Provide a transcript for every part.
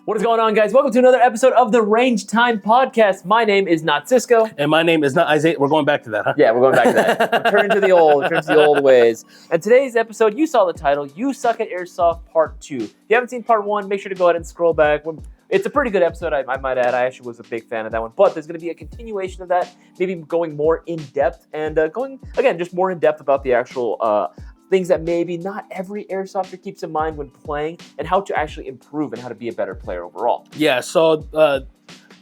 What is going on, guys? Welcome to another episode of the Range Time Podcast. My name is not Cisco. And my name is not Isaiah. We're going back to that, huh? Yeah, we're going back to that. Return to the old ways. And today's episode, you saw the title, You Suck at Airsoft Part 2. If you haven't seen Part 1, make sure to go ahead and scroll back. It's a pretty good episode, I might add. I actually was a big fan of that one. But there's going to be a continuation of that, maybe going more in-depth and going, again, just more in-depth about the actual things that maybe not every airsofter keeps in mind when playing, and how to actually improve and how to be a better player overall. Yeah, so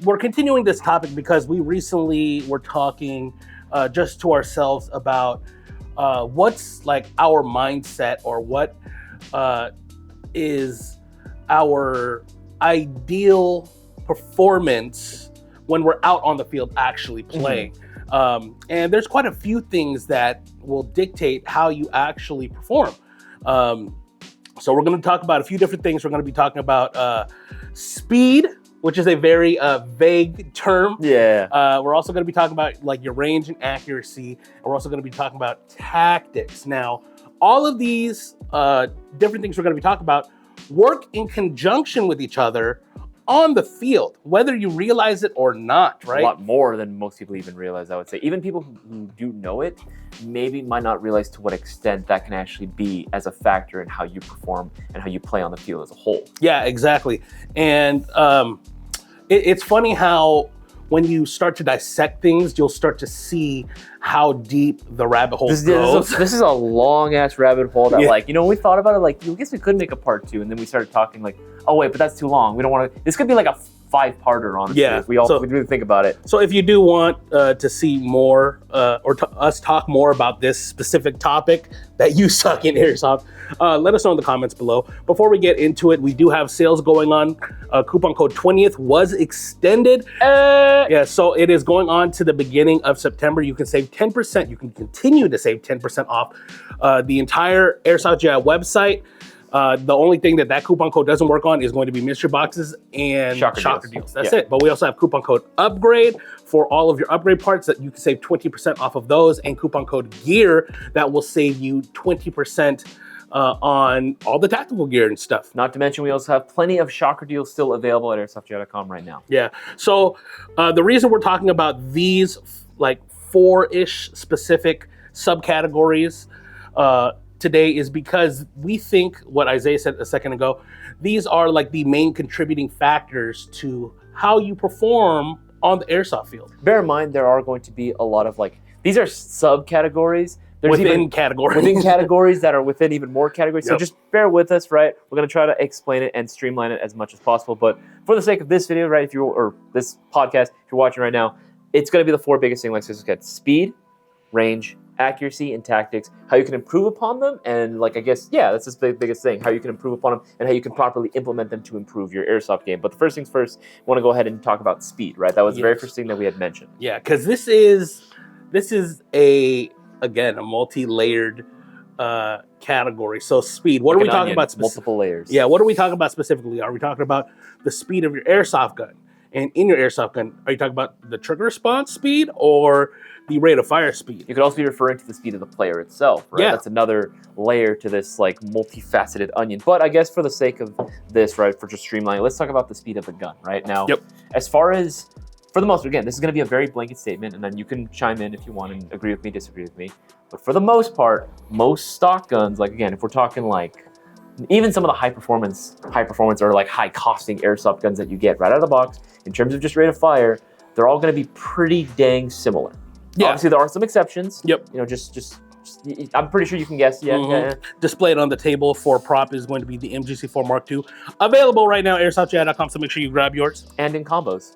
we're continuing this topic because we recently were talking just to ourselves about what's like our mindset, or what is our ideal performance when we're out on the field actually playing. And there's quite a few things that will dictate how you actually perform. So we're going to talk about a few different things. We're going to be talking about speed, which is a very vague term. Yeah. We're also going to be talking about like your range and accuracy. And we're also going to be talking about tactics. Now, all of these different things we're going to be talking about work in conjunction with each other on the field, whether you realize it or not, right? A lot more than most people even realize, I would say. Even people who do know it maybe might not realize to what extent that can actually be as a factor in how you perform and how you play on the field as a whole. Yeah, exactly. And it's funny how when you start to dissect things, you'll start to see how deep the rabbit hole goes. This is a long-ass rabbit hole that, we thought about it, like, I guess we could make a part 2, and then we started talking like, oh, wait, but that's too long. We don't want to, this could be like a 5-parter, honestly, if we really think about it. So if you do want to see more, or us talk more about this specific topic that you suck in Airsoft, let us know in the comments below. Before we get into it, we do have sales going on. Coupon code 20th was extended. Yeah, so it is going on to the beginning of September. You can save 10%. You can continue to save 10% off the entire Airsoft GI website. The only thing that coupon code doesn't work on is going to be mystery boxes and shocker deals. That's it. But we also have coupon code upgrade for all of your upgrade parts that you can save 20% off of those, and coupon code gear that will save you 20% on all the tactical gear and stuff. Not to mention, we also have plenty of shocker deals still available at airsoftgi.com right now. Yeah. So the reason we're talking about these like 4-ish specific subcategories today is because we think what Isaiah said a second ago, these are like the main contributing factors to how you perform on the airsoft field. Bear in mind, there are going to be a lot of these are subcategories. Within categories that are within even more categories. So just bear with us, right? We're going to try to explain it and streamline it as much as possible. But for the sake of this video, right, or this podcast, if you're watching right now, it's going to be the 4 biggest things, like Cisco said: speed, range, accuracy, and tactics, how you can improve upon them, and that's just the biggest thing, how you can improve upon them and how you can properly implement them to improve your airsoft game. But the first things first, I want to go ahead and talk about speed, right? That was the very first thing that we had mentioned. Yeah, because this is a multi-layered category. So speed, what are we talking about? Multiple layers. Yeah, what are we talking about specifically? Are we talking about the speed of your airsoft gun? And in your airsoft gun, are you talking about the trigger response speed or the rate of fire speed? You could also be referring to the speed of the player itself, right? Yeah. That's another layer to this multifaceted onion. But I guess for the sake of this, right, for just streamlining, let's talk about the speed of the gun, right? Now, as far as, for the most, again, this is going to be a very blanket statement, and then you can chime in if you want and agree with me, disagree with me. But for the most part, most stock guns, if we're talking even some of the high performance or high costing airsoft guns that you get right out of the box, in terms of just rate of fire, they're all going to be pretty dang similar. Yeah. Obviously, there are some exceptions. Yep. I'm pretty sure you can guess. Yeah. Displayed on the table for prop is going to be the MGC4 Mark II. Available right now at airsoftgi.com, so make sure you grab yours. And in combos.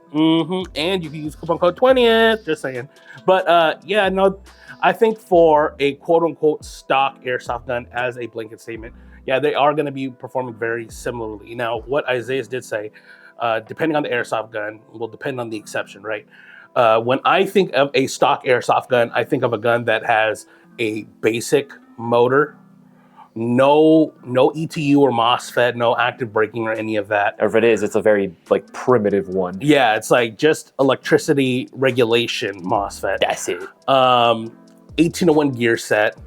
And you can use coupon code 20th, just saying. But I think for a quote-unquote stock airsoft gun, as a blanket statement, they are going to be performing very similarly. Now, what Isaiah did say, depending on the airsoft gun, will depend on the exception, right? When I think of a stock airsoft gun, I think of a gun that has a basic motor, no ETU or MOSFET, no active braking or any of that. Or if it is, it's a very primitive one. Yeah, it's just electricity regulation MOSFET. That's it. 1801 gear set.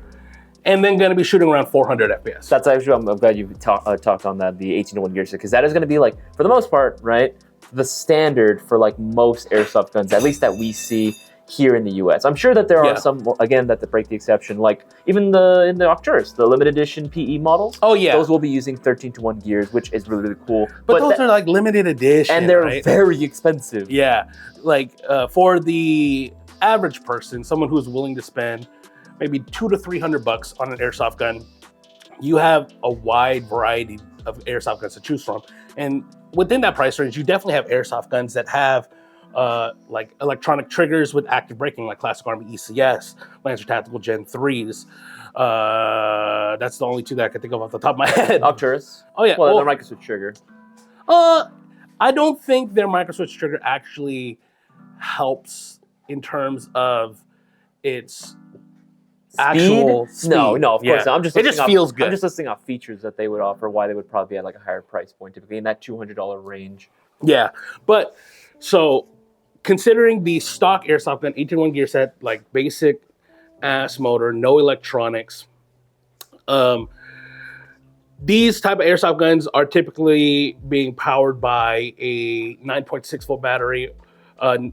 and then going to be shooting around 400 FPS. That's actually, I'm glad you talked on that, the 18-to-1 gear set, because that is going to be like, for the most part, right, the standard for like most airsoft guns, at least that we see here in the US. I'm sure that there are some, again, that break the exception, like even in the Arcturus, the limited edition PE models. Oh yeah. Those will be using 13-to-1 gears, which is really, really cool. But those are like limited edition, and they're very expensive. Yeah, like for the average person, someone who's willing to spend maybe $200 to $300 on an airsoft gun, you have a wide variety of airsoft guns to choose from. And within that price range, you definitely have airsoft guns that have like electronic triggers with active braking, like Classic Army ECS, Lancer Tactical Gen 3s. That's the only two that I can think of off the top of my head. Arcturus. Oh yeah. Well, the microswitch trigger. I don't think their microswitch trigger actually helps in terms of its actual speed. No, of course not. It just feels good. I'm just listing off features that they would offer, why they would probably be at like a higher price point, typically in that $200 range. Yeah, but so considering the stock airsoft gun 18-to-1 gear set, like basic ass motor, no electronics, these type of airsoft guns are typically being powered by a 9.6 volt battery,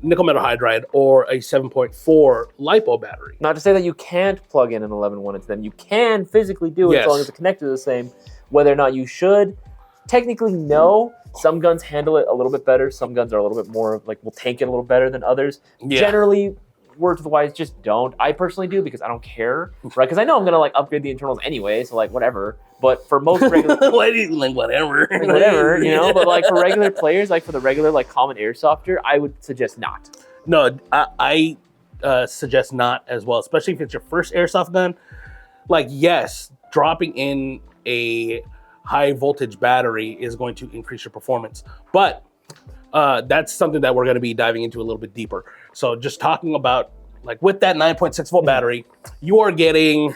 nickel metal hydride, or a 7.4 LiPo battery. Not to say that you can't plug in an 11.1 into them. You can physically do it as long as the connectors are the same. Whether or not you should, technically no. Some guns handle it a little bit better. Some guns are a little bit more like, will tank it a little better than others. Yeah. Generally, words with wise, just don't. I personally do because I don't care, right? Because I know I'm gonna like upgrade the internals anyway, so like whatever. But for most regular, whatever, you know. But like for regular players, like for the regular like common airsofter, I would suggest not. No, I suggest not as well, especially if it's your first airsoft gun. Like yes, dropping in a high voltage battery is going to increase your performance, but that's something that we're going to be diving into a little bit deeper. So just talking about like with that 9.6 volt battery, you are getting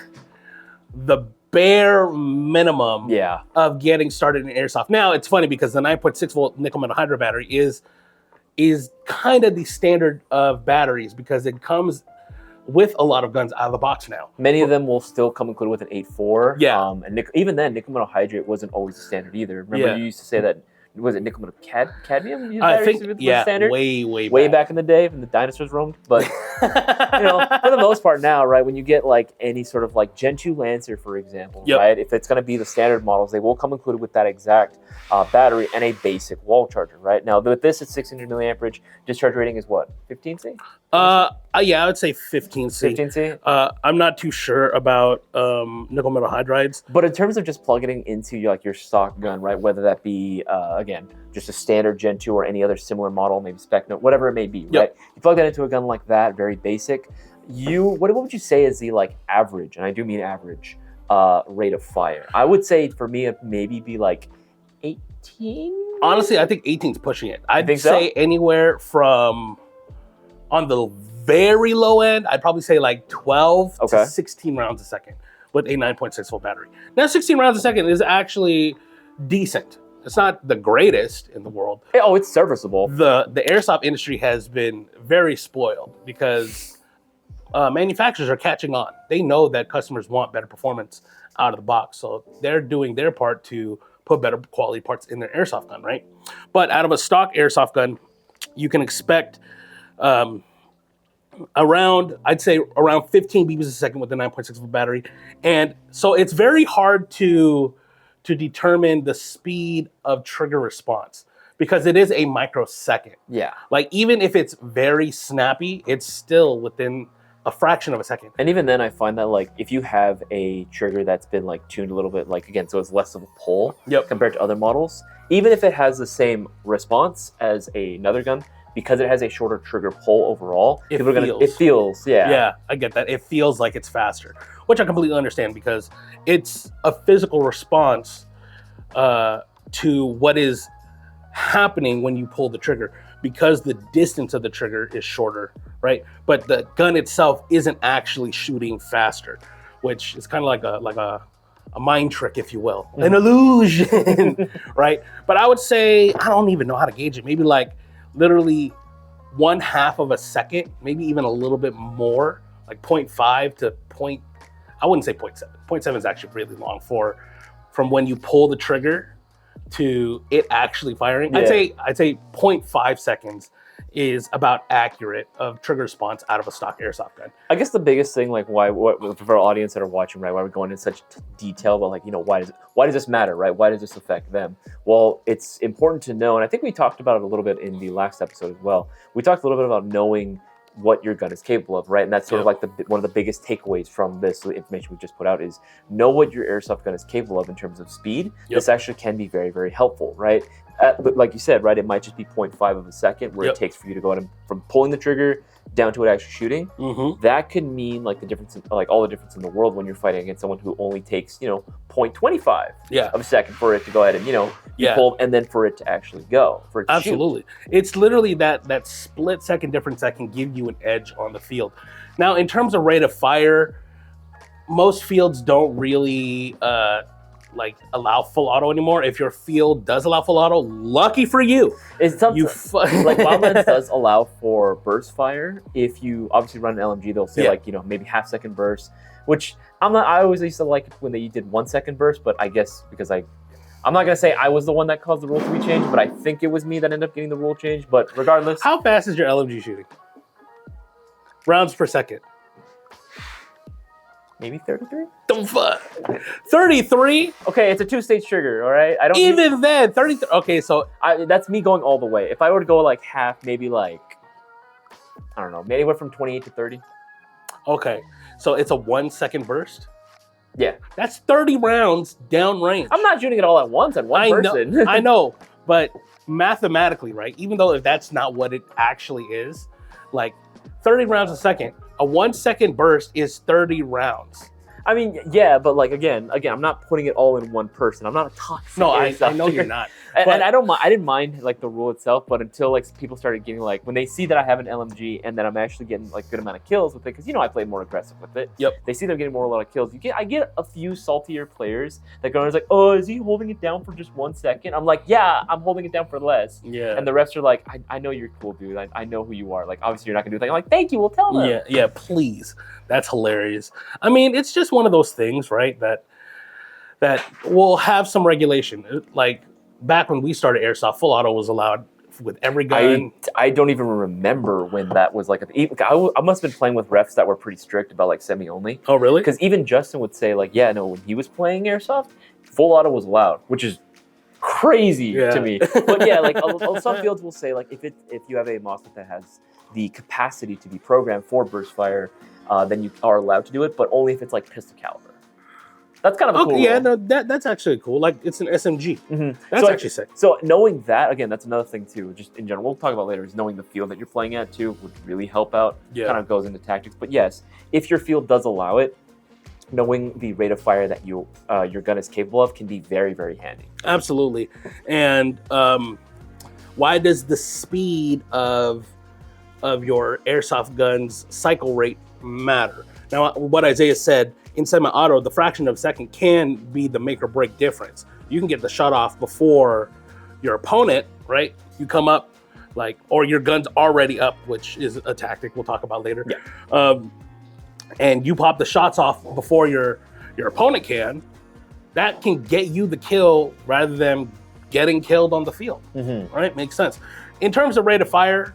the bare minimum of getting started in airsoft. Now it's funny because the 9.6 volt nickel metal hydride battery is kind of the standard of batteries because it comes with a lot of guns out of the box now. Many of them will still come included with an 8.4. Yeah. And even then, nickel metal hydrate wasn't always the standard either. Remember you used to say that, was it nickel metal cadmium? I think, standard? way back in the day when the dinosaurs roamed. But, you know, for the most part now, right, when you get like any sort of like Gen 2 Lancer, for example, right, if it's going to be the standard models, they will come included with that exact battery and a basic wall charger, right? Now, with this, it's 600 milliamperage. Discharge rating is what, 15C? Yeah, I would say 15C. 15C? I'm not too sure about nickel metal hydrides. But in terms of just plugging it into like your stock gun, right, whether that be, again, just a standard Gen 2 or any other similar model, maybe spec note, whatever it may be, right? You plug that into a gun like that, very basic. What would you say is the like average, and I do mean average, rate of fire? I would say for me, it maybe be like 18? Honestly, I think 18 is pushing it. I'd think say anywhere from, on the very low end, I'd probably say like 12 to 16 rounds a second with a 9.6 volt battery. Now, 16 rounds a second is actually decent. It's not the greatest in the world. Oh, it's serviceable. The airsoft industry has been very spoiled because manufacturers are catching on. They know that customers want better performance out of the box, so they're doing their part to put better quality parts in their airsoft gun, right? But out of a stock airsoft gun, you can expect around 15 beeps a second with the 9.6 volt battery. And so it's very hard to determine the speed of trigger response because it is a microsecond. Yeah. Like even if it's very snappy, it's still within a fraction of a second. And even then I find that like if you have a trigger that's been like tuned a little bit, like again, so it's less of a pull compared to other models, even if it has the same response as another gun, because it has a shorter trigger pull overall, it feels. Yeah, I get that. It feels like it's faster, which I completely understand because it's a physical response to what is happening when you pull the trigger because the distance of the trigger is shorter, right? But the gun itself isn't actually shooting faster, which is kind of like a mind trick, if you will, an illusion, right? But I would say, I don't even know how to gauge it. Maybe like literally 1/2 of a second, maybe even a little bit more, like 0.5 to I wouldn't say 0.7. 0.7 is actually really long from when you pull the trigger to it actually firing. Yeah. I'd say 0.5 seconds is about accurate of trigger response out of a stock airsoft gun. I guess the biggest thing, like what for our audience that are watching, right? Why we're going into such detail, but like, why does this matter, right? Why does this affect them? Well, it's important to know, and I think we talked about it a little bit in the last episode as well. We talked a little bit about knowing what your gun is capable of, right? And that's sort of like one of the biggest takeaways from this information we just put out is know what your airsoft gun is capable of in terms of speed. This actually can be very, very helpful, right? But like you said, right, it might just be 0.5 of a second where it takes for you to go out and from pulling the trigger down to it actually shooting. That could mean like the difference, all the difference in the world when you're fighting against someone who only takes 0.25 of a second for it to go ahead and pull, and then for it to actually go. For it to Absolutely, shoot. It's literally that split second difference that can give you an edge on the field. Now, in terms of rate of fire, most fields don't really allow full auto anymore. If your field does allow full auto, lucky for you. It's something like Wildlands does allow for burst fire. If you obviously run an LMG, they'll say maybe half second burst, which I always used to like it when they did 1 second burst, but I guess because I'm not gonna say I was the one that caused the rule to be changed, but I think it was me that ended up getting the rule changed. But regardless, how fast is your LMG shooting? Rounds per second. Maybe 33? The fuck? 33? Okay, it's a 2-stage trigger, all right? I don't even then, 33. Okay, so that's me going all the way. If I were to go like half, maybe like, I don't know, maybe anywhere from 28 to 30. Okay, so it's a 1 second burst? Yeah. That's 30 rounds downrange. I'm not shooting it all at once at one person. I know, but mathematically, right? Even though if that's not what it actually is, like 30 rounds a second, a 1 second burst is 30 rounds. I mean, yeah, but like again, I'm not putting it all in one person. I'm not a toxic. No, I know you're not. And I don't mind. I didn't mind like the rule itself, but until like people started getting like when they see that I have an LMG and that I'm actually getting like good amount of kills with it, because I play more aggressive with it. Yep. They see them getting a lot of kills. I get a few saltier players that go and is like, oh, is he holding it down for just 1 second? I'm like, yeah, I'm holding it down for less. Yeah. And the refs are like, I know you're cool, dude. I know who you are. Like, obviously you're not gonna do that. I'm like, thank you. We'll tell them. Yeah, please. That's hilarious. I mean, it's just one of those things, right? That will have some regulation. Like back when we started airsoft, full auto was allowed with every gun. I don't even remember when that was like. I must have been playing with refs that were pretty strict about like semi only. Oh, really? Because even Justin would say like, yeah, no, when he was playing airsoft, full auto was allowed, which is crazy to me. But yeah, like some fields will say like if you have a MOSFET that has the capacity to be programmed for burst fire, then you are allowed to do it, but only if it's like pistol caliber. That's kind of a cool rule. Yeah, no, that's actually cool. Like it's an SMG. That's actually sick. So knowing that, again, that's another thing too, just in general, we'll talk about later, is knowing the field that you're playing at too would really help out. Yeah. Kind of goes into tactics. But yes, if your field does allow it, knowing the rate of fire that your gun is capable of can be very, very handy. Absolutely. And why does the speed of your airsoft gun's cycle rate matter? Now, what Isaiah said, in semi-auto, the fraction of a second can be the make or break difference. You can get the shot off before your opponent, right? You come up, or your gun's already up, which is a tactic we'll talk about later. Yeah. And you pop the shots off before your opponent can. That can get you the kill rather than getting killed on the field, right? Makes sense. In terms of rate of fire,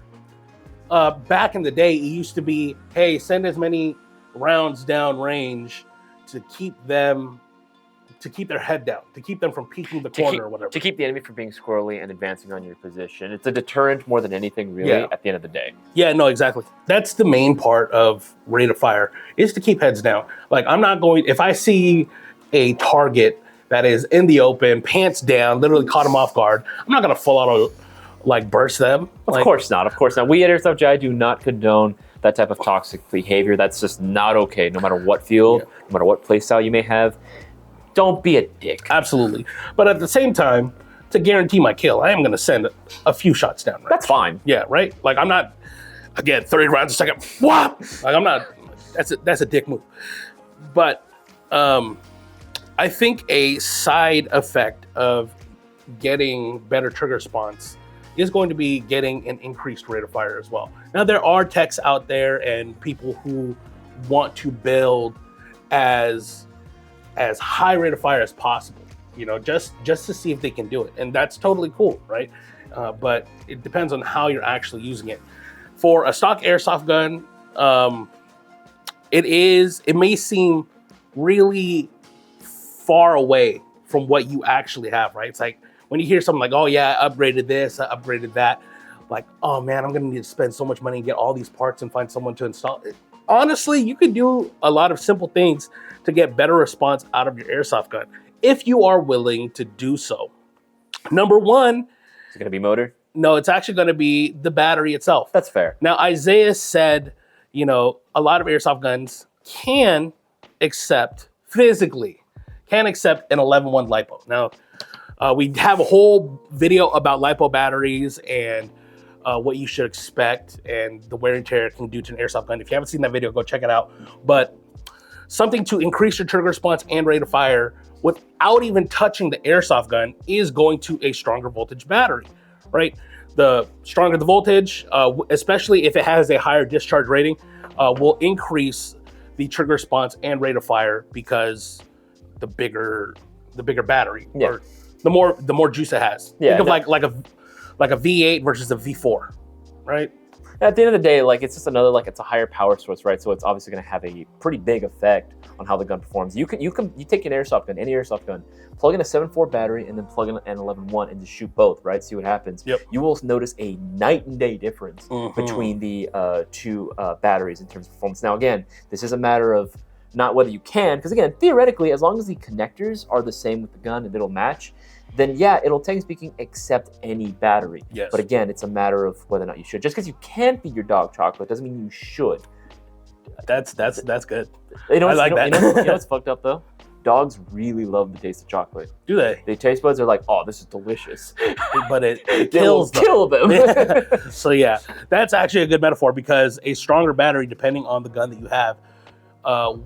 back in the day, it used to be, hey, send as many rounds down range to keep their head down, to keep them from peeking the corner or whatever. To keep the enemy from being squirrely and advancing on your position. It's a deterrent more than anything, really, at the end of the day. Yeah, no, exactly. That's the main part of rate of fire, is to keep heads down. Like, I'm not going, if I see a target that is in the open, pants down, literally caught him off guard, I'm not going to full auto, burst them. Of course not. We at Airsoft Jai do not condone that type of toxic behavior. That's just not okay, no matter what field, no matter what play style you may have. Don't be a dick. Absolutely. But at the same time, to guarantee my kill, I am going to send a few shots down. Right? That's fine. Yeah, right? Like, I'm not, again, 30 rounds a second. What? Like, I'm not, that's a dick move. But I think a side effect of getting better trigger response is going to be getting an increased rate of fire as well. Now, there are techs out there and people who want to build as high rate of fire as possible, just to see if they can do it. And that's totally cool, right? But it depends on how you're actually using it. For a stock airsoft gun, it may seem really far away from what you actually have, right? It's like when you hear something like, oh yeah, I upgraded this, I upgraded that, like, oh man, I'm gonna need to spend so much money and get all these parts and find someone to install it. Honestly, you can do a lot of simple things to get better response out of your airsoft gun if you are willing to do so. Number one, is it gonna be motor? No, it's actually gonna be the battery itself. That's fair. Now, Isaiah said, a lot of airsoft guns can accept an 11-1 LiPo. Now, we have a whole video about LiPo batteries and what you should expect and the wear and tear it can do to an airsoft gun. If you haven't seen that video, go check it out. But something to increase your trigger response and rate of fire without even touching the airsoft gun is going to a stronger voltage battery, right? The stronger the voltage, especially if it has a higher discharge rating, will increase the trigger response and rate of fire because the bigger battery, or the more juice it has. Yeah, think of like a V8 versus a V4, right? At the end of the day, it's just another, it's a higher power source, right? So it's obviously going to have a pretty big effect on how the gun performs. You take an airsoft gun, any airsoft gun, plug in a 7.4 battery, and then plug in an 11.1 and just shoot both, right? See what happens. Yep. You will notice a night and day difference between the two batteries in terms of performance. Now, again, this is a matter of not whether you can, because again, theoretically, as long as the connectors are the same with the gun and it'll match, then yeah, it'll technically speaking accept any battery. Yes. But again, it's a matter of whether or not you should. Just because you can feed your dog chocolate doesn't mean you should. That's good. I like that. You know what's fucked up though? Dogs really love the taste of chocolate. Do they? Their taste buds are like, oh, this is delicious. But it kills them. Kill them. So yeah, that's actually a good metaphor because a stronger battery, depending on the gun that you have,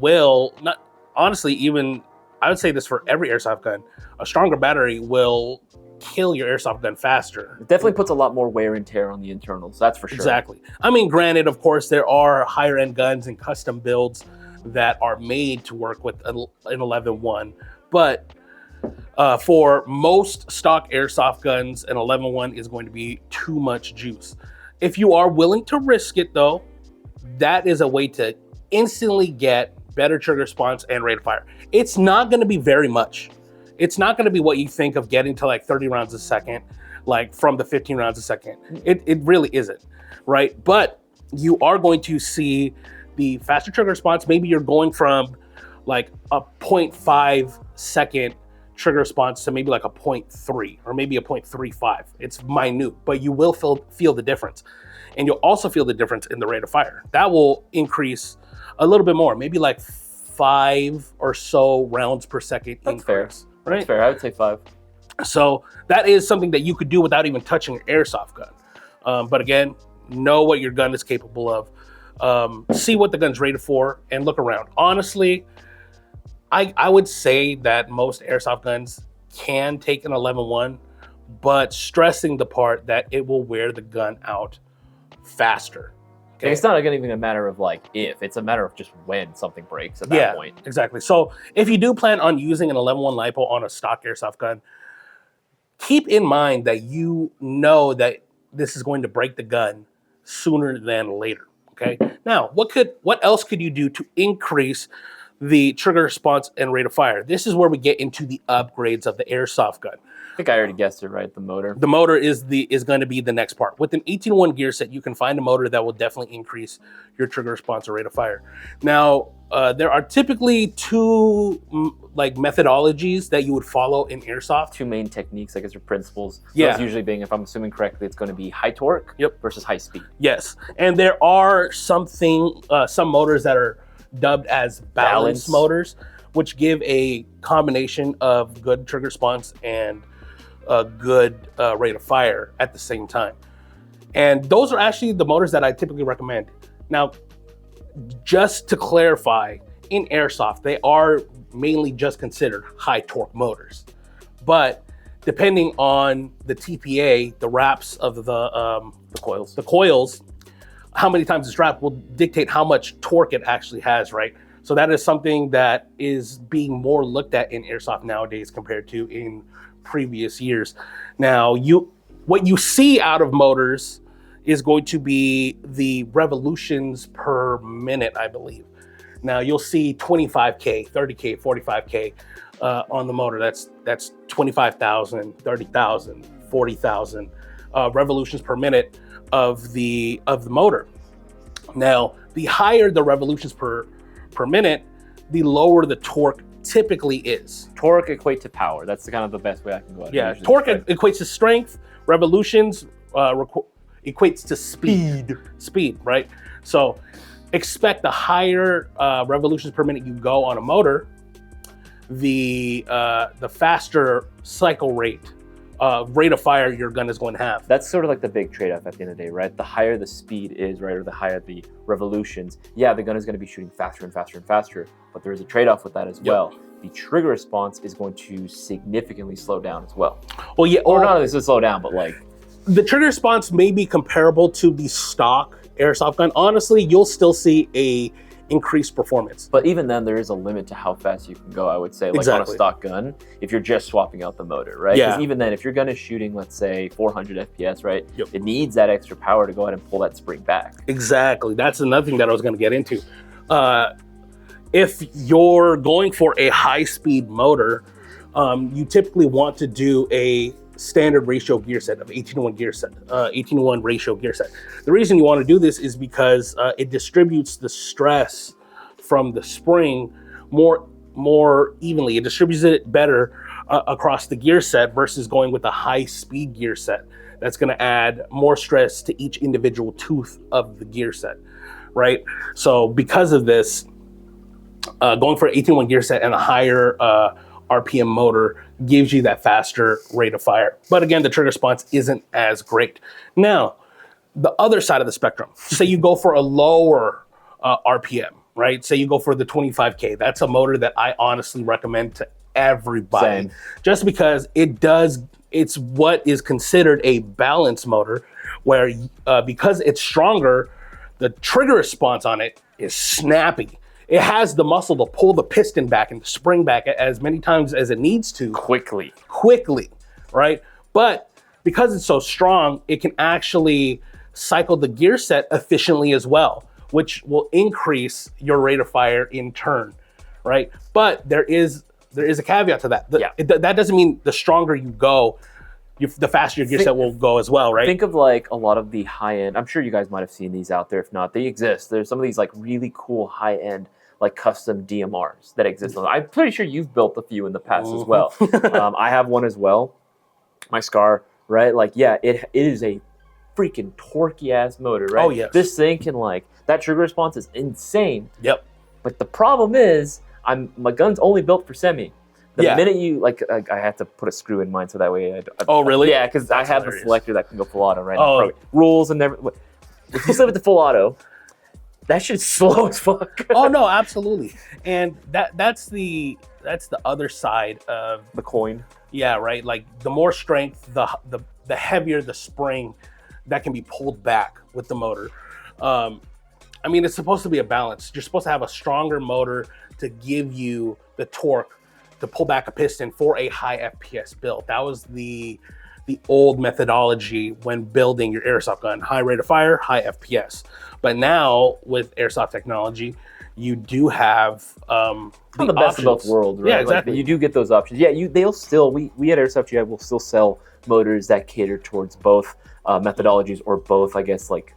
will not, honestly, even I would say this for every airsoft gun, a stronger battery will kill your airsoft gun faster. It definitely puts a lot more wear and tear on the internals, that's for sure. Exactly. I mean, granted, of course, there are higher end guns and custom builds that are made to work with an 11.1, but for most stock airsoft guns, an 11.1 is going to be too much juice. If you are willing to risk it though, that is a way to instantly get better trigger response and rate of fire. It's not going to be very much. It's not going to be what you think of getting to like 30 rounds a second, like from the 15 rounds a second. It really isn't, right? But you are going to see the faster trigger response. Maybe you're going from like a 0.5 second trigger response to maybe like a 0.3 or maybe a 0.35. It's minute, but you will feel the difference. And you'll also feel the difference in the rate of fire. That will increase a little bit more, maybe like 5 or so rounds per second That's increase. Fair. Right? That's fair. I would say 5. So that is something that you could do without even touching your airsoft gun. But again, know what your gun is capable of. See what the gun's rated for and look around. Honestly, I would say that most airsoft guns can take an 11.1, but stressing the part that it will wear the gun out faster. Okay. It's not even a matter of like if, it's a matter of just when something breaks at that point. Exactly. So if you do plan on using an 11.1 LiPo on a stock airsoft gun, keep in mind that you know that this is going to break the gun sooner than later. Okay. Now, what else could you do to increase the trigger response and rate of fire? This is where we get into the upgrades of the airsoft gun. I think I already guessed it, right? The motor. The motor is going to be the next part. With an 18-1 gear set, you can find a motor that will definitely increase your trigger response or rate of fire. Now, there are typically two methodologies that you would follow in airsoft. Two main techniques, I guess, or principles. Yeah. Those usually being, if I'm assuming correctly, it's going to be high torque versus high speed. Yes, and there are some motors that are dubbed as balance motors, which give a combination of good trigger response and a good rate of fire at the same time. And those are actually the motors that I typically recommend. Now, just to clarify, in airsoft, they are mainly just considered high torque motors. But depending on the TPA, the wraps of the coils, how many times it's wrapped will dictate how much torque it actually has, right? So that is something that is being more looked at in airsoft nowadays compared to in previous years. Now, what you see out of motors is going to be the revolutions per minute, I believe. Now you'll see 25K, 30K, 45K on the motor. That's 25,000, 30,000, 40,000 revolutions per minute of the motor. Now, the higher the revolutions per minute, the lower the torque typically is. Torque equates to power. That's kind of the best way I can go at it. Yeah, torque equates to strength. Revolutions equates to speed, right? So expect the higher revolutions per minute you go on a motor, the faster cycle rate of fire your gun is going to have. That's sort of like the big trade-off at the end of the day, right? The higher the speed is, right, or the higher the revolutions, yeah, the gun is going to be shooting faster and faster and faster, but there is a trade-off with that as well. The trigger response is going to significantly slow down as well. Well, yeah, or not only slow down, but like the trigger response may be comparable to the stock airsoft gun. Honestly, you'll still see a increased performance. But even then, there is a limit to how fast you can go, I would say, like on a stock gun, if you're just swapping out the motor, right? Because even then, if your gun is shooting, let's say, 400 FPS, right? It needs that extra power to go ahead and pull that spring back. Exactly. That's another thing that I was going to get into. If you're going for a high-speed motor, you typically want to do a standard ratio gear set of 18-to-1 gear set, 18-to-1 ratio gear set. The reason you want to do this is because it distributes the stress from the spring more evenly. It distributes it better across the gear set versus going with a high-speed gear set. That's going to add more stress to each individual tooth of the gear set, right? So because of this, going for an 18-to-1 gear set and a higher RPM motor gives you that faster rate of fire. But again, the trigger response isn't as great. Now, the other side of the spectrum, say you go for a lower RPM, right? Say you go for the 25K. That's a motor that I honestly recommend to everybody. Just because it's what is considered a balance motor, where because it's stronger, the trigger response on it is snappy. It has the muscle to pull the piston back and spring back as many times as it needs to. Quickly, right? But because it's so strong, it can actually cycle the gear set efficiently as well, which will increase your rate of fire in turn, right? But there is a caveat to that. That doesn't mean the stronger you go, the faster your gear set will go as well, right? Think of like a lot of the high-end, I'm sure you guys might have seen these out there. If not, they exist. There's some of these like really cool high-end like custom DMRs that exist. I'm pretty sure you've built a few in the past as well. I have one as well, my Scar, right? Like, yeah, it is a freaking torquey ass motor, right? Oh, yes. This thing can like, that trigger response is insane. Yep. But the problem is, my gun's only built for semi. The minute you, like, I have to put a screw in mine so that way oh, really? Yeah, because I have the selector that can go full auto, right? Rules and everything. If you slip it to full auto, that shit's slow as fuck. Oh no, absolutely. And that's the other side of the coin. Yeah, right. Like the more strength, the heavier the spring that can be pulled back with the motor. I mean, it's supposed to be a balance. You're supposed to have a stronger motor to give you the torque to pull back a piston for a high FPS build. That was the old methodology when building your airsoft gun. High rate of fire, high FPS. But now with airsoft technology, you do have the best of both worlds, right? Yeah, exactly. Like, you do get those options. Yeah, they'll still, we at Airsoft GI will still sell motors that cater towards both methodologies, or both, I guess, like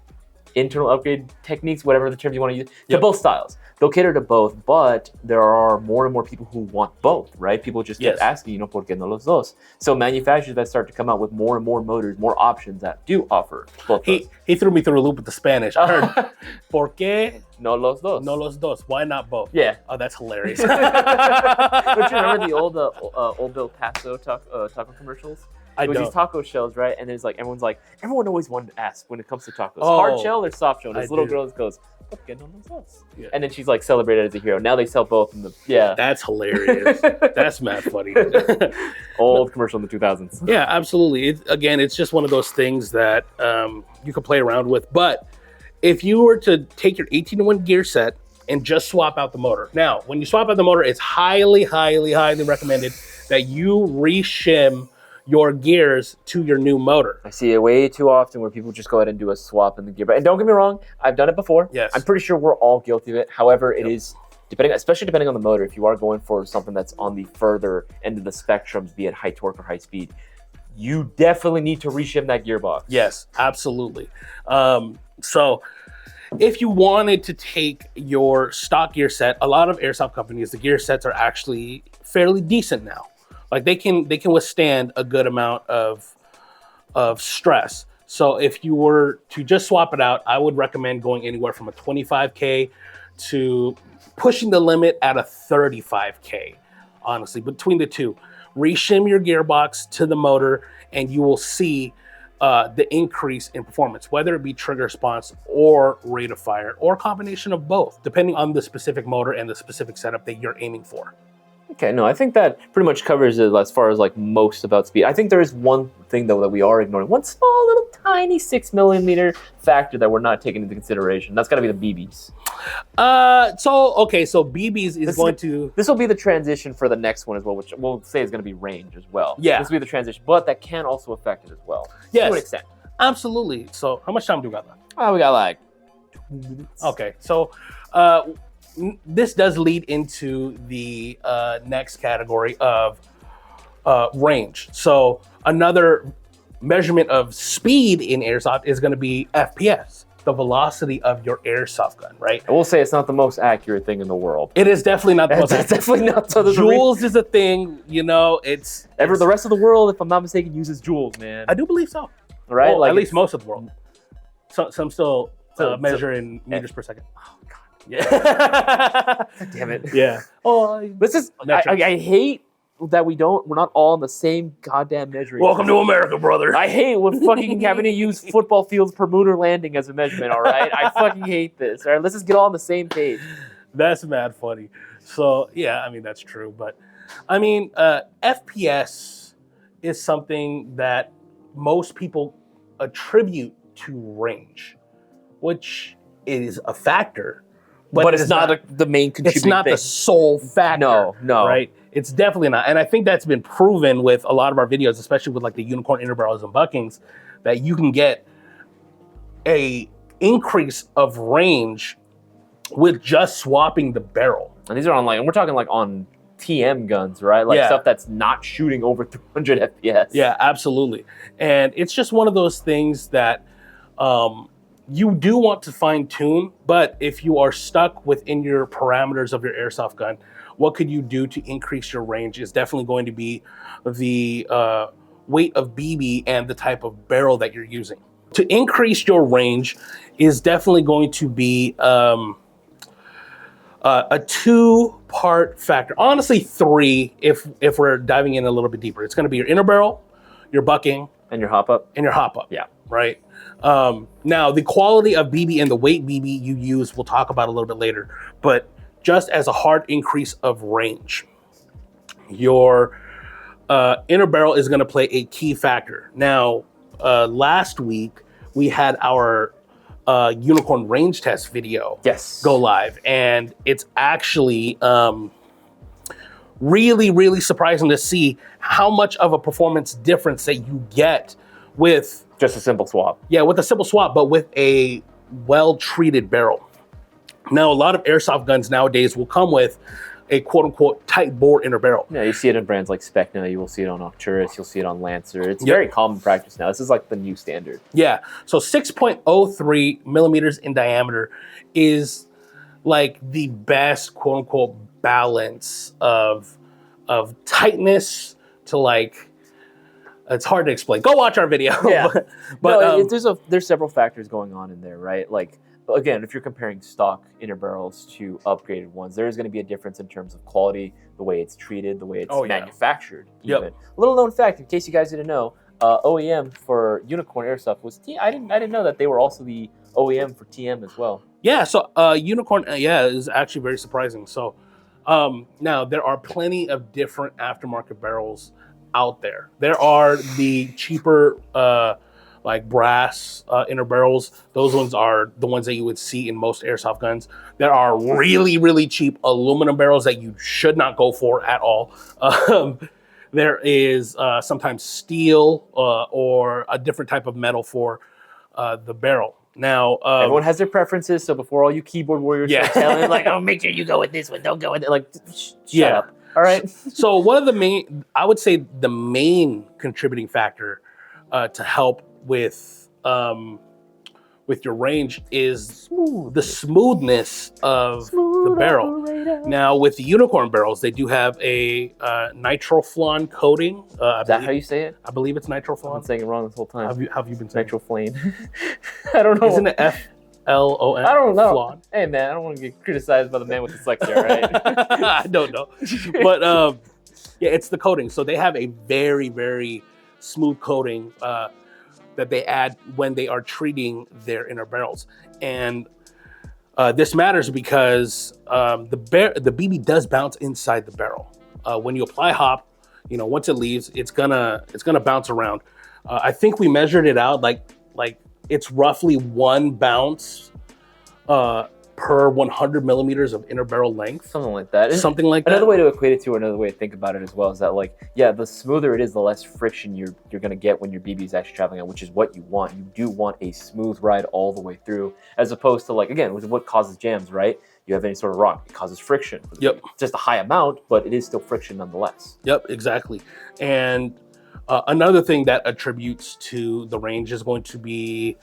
internal upgrade techniques, whatever the term you want to use, to both styles. They'll cater to both, but there are more and more people who want both, right? People just keep asking, ¿por qué no los dos? So manufacturers that start to come out with more and more motors, more options that do offer both. He threw me through a loop with the Spanish. I heard, ¿por qué no los dos? No los dos. Why not both? Yeah. Oh, that's hilarious. Don't you remember the old Bill Paso taco commercials? It was these taco shells, right? And there's like, everyone always wanted to ask when it comes to tacos, hard shell or soft shell? And this little girl goes, "Okay, no los dos." Yeah. And then she's like celebrated as a hero. Now they sell both in the That's hilarious. That's mad funny. Old commercial in the 2000s. Yeah, absolutely. It's just one of those things that you can play around with. But if you were to take your 18-to-1 gear set and just swap out the motor. Now, when you swap out the motor, it's highly, highly, highly recommended that you reshim your gears to your new motor. I see it way too often where people just go ahead and do a swap in the gear. And don't get me wrong, I've done it before. Yes. I'm pretty sure we're all guilty of it. However, it is, especially depending on the motor, if you are going for something that's on the further end of the spectrum, be it high torque or high speed, you definitely need to reshim that gearbox. Yes, absolutely. So if you wanted to take your stock gear set, a lot of airsoft companies, the gear sets are actually fairly decent now. Like they can withstand a good amount of stress. So if you were to just swap it out, I would recommend going anywhere from a 25K to pushing the limit at a 35K, honestly, between the two. Reshim your gearbox to the motor and you will see the increase in performance, whether it be trigger response or rate of fire or a combination of both, depending on the specific motor and the specific setup that you're aiming for. Okay, no, I think that pretty much covers it as far as like most about speed. I think there is one thing though that we are ignoring, one small little tiny 6mm factor that we're not taking into consideration. That's got to be the BBs. So BBs is going to... This will be the transition for the next one as well, which we'll say is going to be range as well. Yeah. This will be the transition, but that can also affect it as well. Yes. To an extent. Absolutely. So how much time do we got left? Oh, we got like 2 minutes. Okay, so this does lead into the next category of range. So another measurement of speed in airsoft is going to be FPS, the velocity of your airsoft gun, right? I will say it's not the most accurate thing in the world. It is definitely not the most accurate. It's definitely not. So joules is a thing, you know. It's the rest of the world, if I'm not mistaken, uses joules, man. I do believe so. Right? Well, like at least most of the world. Some still measure in meters per second. Oh God. Yeah. Damn it. Yeah. Oh, this is. I hate that we're not all on the same goddamn measuring. Welcome to America, brother. I hate when fucking having to use football fields per lunar landing as a measurement. All right, I fucking hate this. All right, let's just get all on the same page. That's mad funny. So yeah, I mean that's true, but I mean FPS is something that most people attribute to range, which is a factor. But it's not the main contributing It's not thing. the sole factor. No. Right? It's definitely not. And I think that's been proven with a lot of our videos, especially with like the unicorn interbarrels and buckings, that you can get a increase of range with just swapping the barrel. And these are on we're talking like on TM guns, right? Like stuff that's not shooting over 300 FPS. Yeah, absolutely. And it's just one of those things that you do want to fine tune, but if you are stuck within your parameters of your airsoft gun, what could you do to increase your range is definitely going to be the weight of BB and the type of barrel that you're using. To increase your range is definitely going to be a 2-part factor. Honestly, 3 if we're diving in a little bit deeper. It's going to be your inner barrel, your bucking, And your hop up. Yeah. Right. Now, the quality of BB and the weight BB you use, we'll talk about a little bit later. But just as a hard increase of range, your inner barrel is going to play a key factor. Now, last week we had our unicorn range test video go live, and it's actually really, really surprising to see how much of a performance difference that you get with just a simple swap. Yeah, with a simple swap, but with a well-treated barrel. Now, a lot of airsoft guns nowadays will come with a quote-unquote tight bore inner barrel. Yeah, you see it in brands like Specna, you will see it on Arcturus, you'll see it on Lancer. It's very common practice now. This is like the new standard. Yeah, so 6.03 millimeters in diameter is like the best quote-unquote balance of tightness to like, it's hard to explain. Go watch our video. Yeah, but there's several factors going on in there, right? Like, again, if you're comparing stock inner barrels to upgraded ones, there is going to be a difference in terms of quality, the way it's treated, the way it's manufactured. Even. A little known fact, in case you guys didn't know, OEM for Unicorn Airsoft was I didn't know that they were also the OEM for TM as well. Yeah, so Unicorn, is actually very surprising. So now there are plenty of different aftermarket barrels out there. There are the cheaper like brass inner barrels. Those ones are the ones that you would see in most airsoft guns. There are really, really cheap aluminum barrels that you should not go for at all. There is sometimes steel or a different type of metal for the barrel. Now, everyone has their preferences. So before all you keyboard warriors start telling like, oh, make sure you go with this one, don't go with it. Like, shut up. All right. So one of the main, I would say the main contributing factor to help with your range is the smoothness of the barrel. Now, with the unicorn barrels, they do have a nitroflon coating. Is that how you say it? I believe it's nitroflon. I've been saying it wrong this whole time. Have you been saying nitroflane? I don't know. Isn't it FLON? I don't know. Flon? Hey man, I don't want to get criticized by the man with dyslexia, right? I don't know, but yeah, it's the coating. So they have a very, very smooth coating that they add when they are treating their inner barrels, and this matters because the BB does bounce inside the barrel. When you apply hop, once it leaves, it's gonna bounce around. I think we measured it out like it's roughly 1 bounce per 100 millimeters of inner barrel length. Something like that. Something like that. Another way to equate it to, another way to think about it as well, is that the smoother it is, the less friction you're going to get when your BB is actually traveling out, which is what you want. You do want a smooth ride all the way through, as opposed to again, with what causes jams, right? You have any sort of rock, it causes friction. Yep. It's just a high amount, but it is still friction nonetheless. Yep, exactly. And another thing that attributes to the range is going to be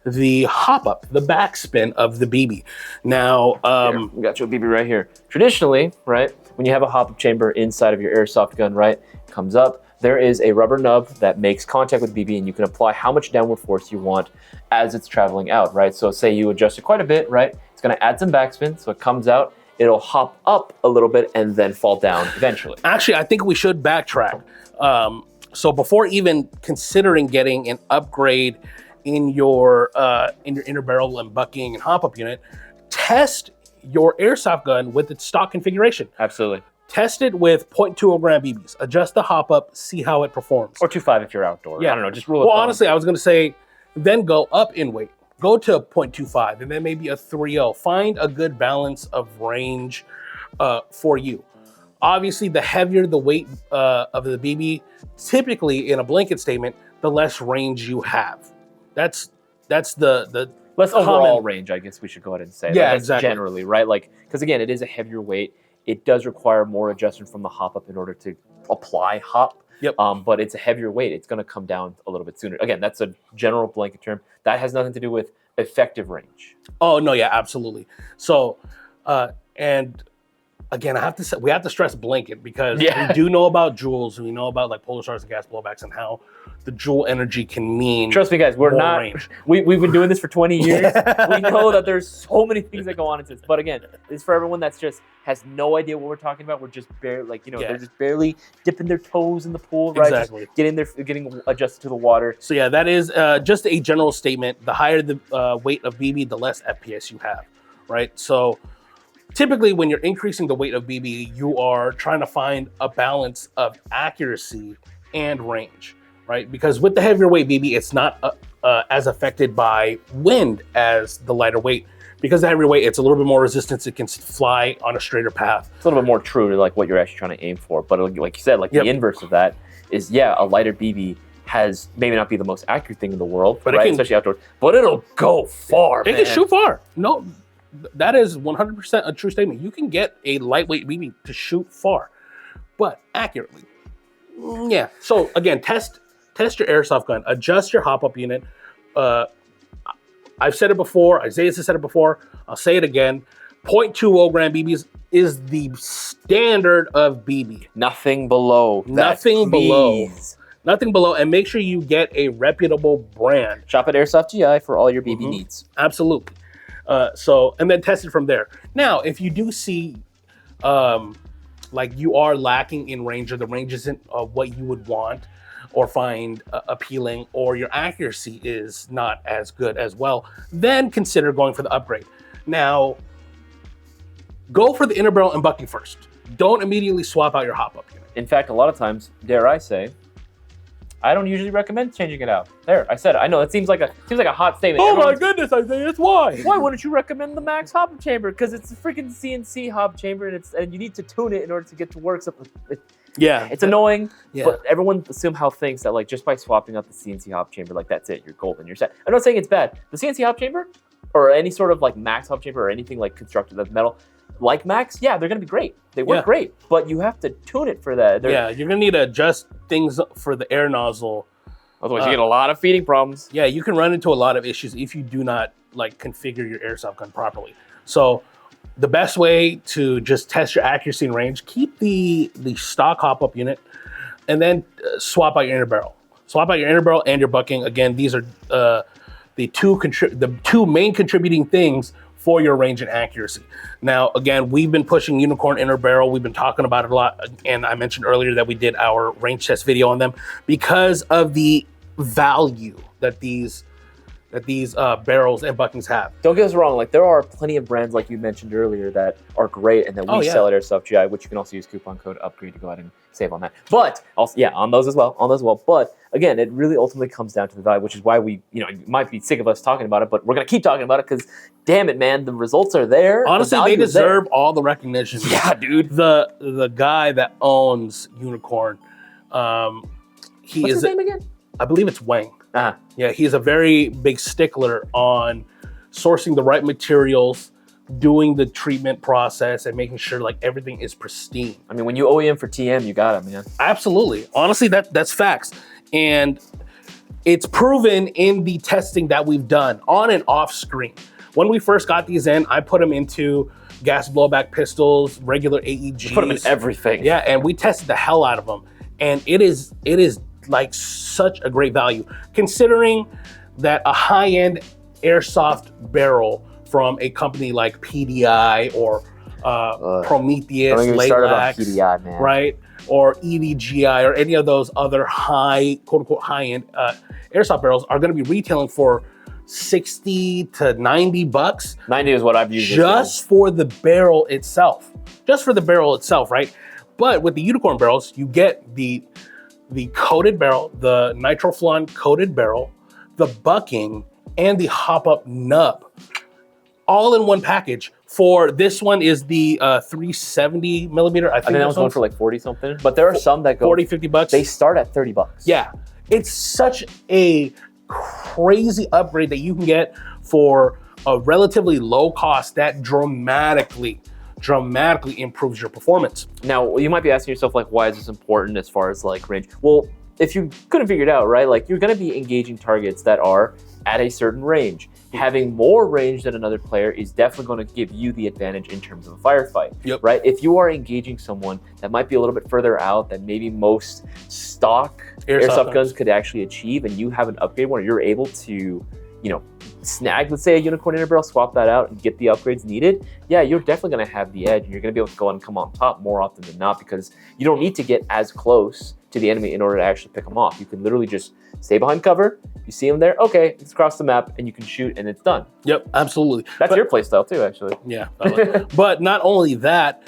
the hop up, the backspin of the BB. Now, here, we got your BB right here. Traditionally, right, when you have a hop up chamber inside of your airsoft gun, right, it comes up, there is a rubber nub that makes contact with BB, and you can apply how much downward force you want as it's traveling out, right? So say you adjust it quite a bit, right? It's gonna add some backspin, so it comes out, it'll hop up a little bit and then fall down eventually. Actually, I think we should backtrack. So before even considering getting an upgrade in your inner barrel and bucking and hop up unit, test your airsoft gun with its stock configuration. Absolutely. Test it with 0.20 gram BBs. Adjust the hop up, see how it performs. Or 2.5 if you're outdoor. Yeah. I don't know, just rule it. Well, honestly, I was going to say, then go up in weight. Go to 0.25 and then maybe a 3.0. Find a good balance of range for you. Obviously, the heavier the weight of the BB, typically in a blanket statement, the less range you have. That's the less overall range, I guess we should go ahead and say. Yeah, that's exactly. Generally, right? Because again, it is a heavier weight. It does require more adjustment from the hop up in order to apply hop. Yep. But it's a heavier weight. It's going to come down a little bit sooner. Again, that's a general blanket term. That has nothing to do with effective range. Oh no, yeah, absolutely. So, and again, we have to stress blanket because we do know about joules. We know about polar stars and gas blowbacks and how the joule energy can mean. Trust me, guys, we're not. Range. We've been doing this for 20 years. We know that there's so many things that go on into this. But again, it's for everyone that's just has no idea what we're talking about. We're just barely, they're just barely dipping their toes in the pool, right? Exactly. Just getting adjusted to the water. So yeah, that is just a general statement. The higher the weight of BB, the less FPS you have, right? So typically when you're increasing the weight of BB, you are trying to find a balance of accuracy and range, right? Because with the heavier weight BB, it's not as affected by wind as the lighter weight. Because the heavier weight, it's a little bit more resistance. It can fly on a straighter path. It's a little bit more true to what you're actually trying to aim for. But like you said, the inverse of that is, a lighter BB has maybe not be the most accurate thing in the world, but right? Especially outdoors, but it'll go far, It can shoot far. No, that is 100% a true statement. You can get a lightweight BB to shoot far, but accurately. Yeah. So again, test your airsoft gun. Adjust your hop-up unit. I've said it before. Isaiah has said it before. I'll say it again. 0.20 gram BBs is the standard of BB. Nothing below. Nothing below. Nothing below. And make sure you get a reputable brand. Shop at Airsoft GI for all your BB needs. Absolutely. And then test it from there. Now, if you do see you are lacking in range, or the range isn't what you would want or find appealing, or your accuracy is not as good as well, then consider going for the upgrade. Now, go for the inner barrel and bucking first. Don't immediately swap out your hop-up unit. In fact, a lot of times, dare I say, I don't usually recommend changing it out. There, I said it. I know it seems like a hot statement. Oh my goodness, Isaiah, why? Why wouldn't you recommend the max hop chamber? Because it's a freaking CNC hop chamber, and you need to tune it in order to get to work. So it's annoying. Yeah. But everyone somehow thinks that like just by swapping out the CNC hop chamber, like that's it, you're golden, you're set. I'm not saying it's bad. The CNC hop chamber or any sort of like max hop chamber or anything like constructed of metal, like Max, yeah, they're gonna be great. They work great, but you have to tune it for that. You're gonna need to adjust things for the air nozzle. Otherwise, you get a lot of feeding problems. Yeah, you can run into a lot of issues if you do not like configure your airsoft gun properly. So, the best way to just test your accuracy and range, keep the stock hop-up unit, and then swap out your inner barrel. Swap out your inner barrel and your bucking. Again, these are the two main contributing things for your range and accuracy. Now, again, we've been pushing unicorn inner barrel. We've been talking about it a lot. And I mentioned earlier that we did our range test video on them because of the value that these barrels and buckings have. Don't get us wrong. Like there are plenty of brands like you mentioned earlier that are great and that we sell at Airsoft GI, which you can also use coupon code UPGRADE to go ahead and save on that. But also, on those as well. But again, it really ultimately comes down to the value, which is why we, you might be sick of us talking about it, but we're going to keep talking about it because damn it, man, the results are there. Honestly, they deserve all the recognition. Yeah, dude. The guy that owns Unicorn, What's his name again? I believe it's Wang. Uh-huh. Yeah, he's a very big stickler on sourcing the right materials, doing the treatment process, and making sure like everything is pristine. I mean, when you OEM for TM, you got it, man. Absolutely. Honestly, that's facts. And it's proven in the testing that we've done on and off screen. When we first got these in, I put them into gas blowback pistols, regular AEGs. You put them in everything. Yeah, and we tested the hell out of them. And it is like such a great value, considering that a high-end airsoft barrel from a company like PDI or Prometheus, Laylac, PDI, man. right, or EDGI or any of those other quote-unquote high-end airsoft barrels are going to be retailing for $60 to $90. 90 is what I've used. Just for the barrel itself. Just for the barrel itself, right? But with the Unicorn barrels, you get the coated barrel, the nitroflon coated barrel, the bucking, and the hop-up nub, all in one package. For this one is the 370 millimeter. I think that was going for like 40 something. But there are some that go 40, 50 bucks. They start at $30. Yeah, it's such a crazy upgrade that you can get for a relatively low cost that dramatically improves your performance. Now, you might be asking yourself, like, why is this important as far as like range? Well, if you couldn't figure it out, right, like you're going to be engaging targets that are at a certain range. Having more range than another player is definitely going to give you the advantage in terms of a firefight, right? If you are engaging someone that might be a little bit further out than maybe most stock airsoft guns could actually achieve, and you have an upgrade one, or you're able to, snag, let's say, a unicorn inner barrel, swap that out and get the upgrades needed, yeah, you're definitely going to have the edge, and you're going to be able to go and come on top more often than not, because you don't need to get as close to the enemy in order to actually pick them off. You can literally just stay behind cover, you see them there, okay, it's across the map, and you can shoot, and it's done. Yep, absolutely. That's your play style too, actually. Yeah. But not only that,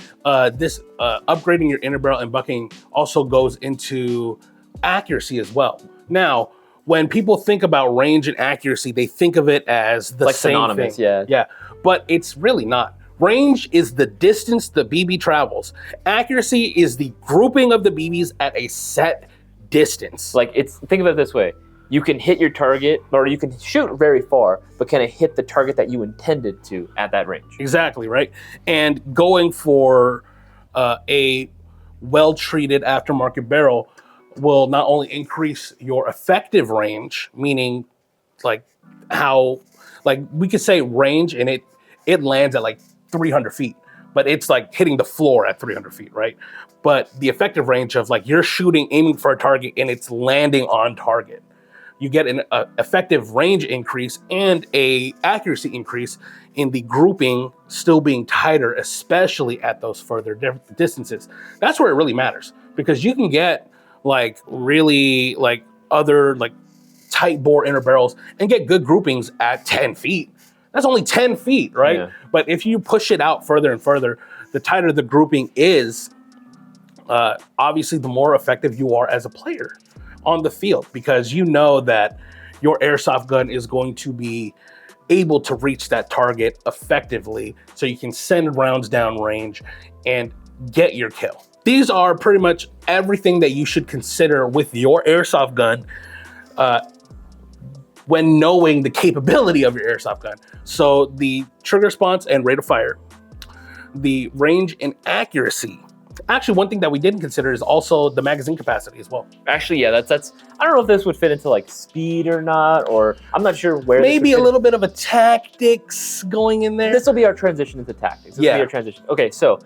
this upgrading your inner barrel and bucking also goes into accuracy as well. Now, when people think about range and accuracy, they think of it as the like same synonymous, thing. Yeah, but it's really not. Range is the distance the BB travels. Accuracy is the grouping of the BBs at a set distance. Like, think of it this way. You can hit your target, or you can shoot very far, but can it hit the target that you intended to at that range? Exactly, right? And going for a well-treated aftermarket barrel will not only increase your effective range, meaning like how, like we could say range and it lands at like 300 feet, but it's like hitting the floor at 300 feet, right? But the effective range of like you're shooting, aiming for a target and it's landing on target. You get an effective range increase and a accuracy increase in the grouping still being tighter, especially at those further distances. That's where it really matters, because you can get like really like other like tight bore inner barrels and get good groupings at 10 feet. That's only 10 feet, right? Yeah. But if you push it out further and further, the tighter the grouping is, obviously the more effective you are as a player. on the field, because you know that your airsoft gun is going to be able to reach that target effectively, so you can send rounds down range and get your kill. These are pretty much everything that you should consider with your airsoft gun when knowing the capability of your airsoft gun. So the trigger response and rate of fire, the range and accuracy. Actually, one thing that we didn't consider is also the magazine capacity as well. Actually, yeah, that's I don't know if this would fit into like speed or not, or I'm not sure where. Maybe a little bit of a tactics going in there. This will be our transition into tactics. This will be our transition. Okay, so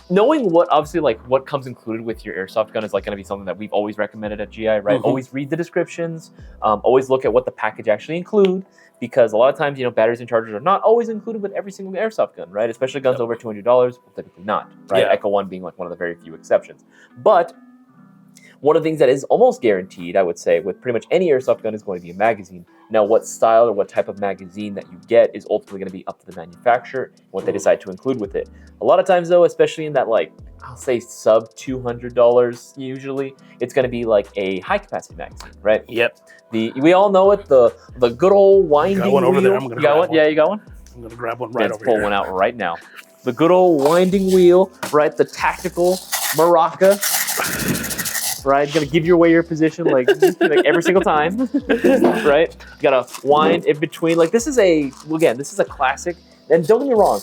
knowing what obviously like what comes included with your airsoft gun is like going to be something that we've always recommended at GI, right? Always read the descriptions. Always look at what the package actually include, because a lot of times, you know, batteries and chargers are not always included with every single airsoft gun, right? Especially guns over $200, typically not, right? Echo One being like one of the very few exceptions. But one of the things that is almost guaranteed, I would say, with pretty much any airsoft gun is going to be a magazine. Now, what style or what type of magazine that you get is ultimately going to be up to the manufacturer, what they decide to include with it. A lot of times, though, especially in that, like, I'll say sub $200 usually, it's going to be like a high capacity magazine, right? Yep. We all know it, the good old winding wheel. Got one over there. I'm gonna grab one. Yeah, you got one? I'm going to grab one right over here. Let's pull one out right now. The good old winding wheel, right? The tactical Maraca. Right, gonna give you away your position like every single time, right? You gotta wind in between. Like this is a classic. And don't get me wrong,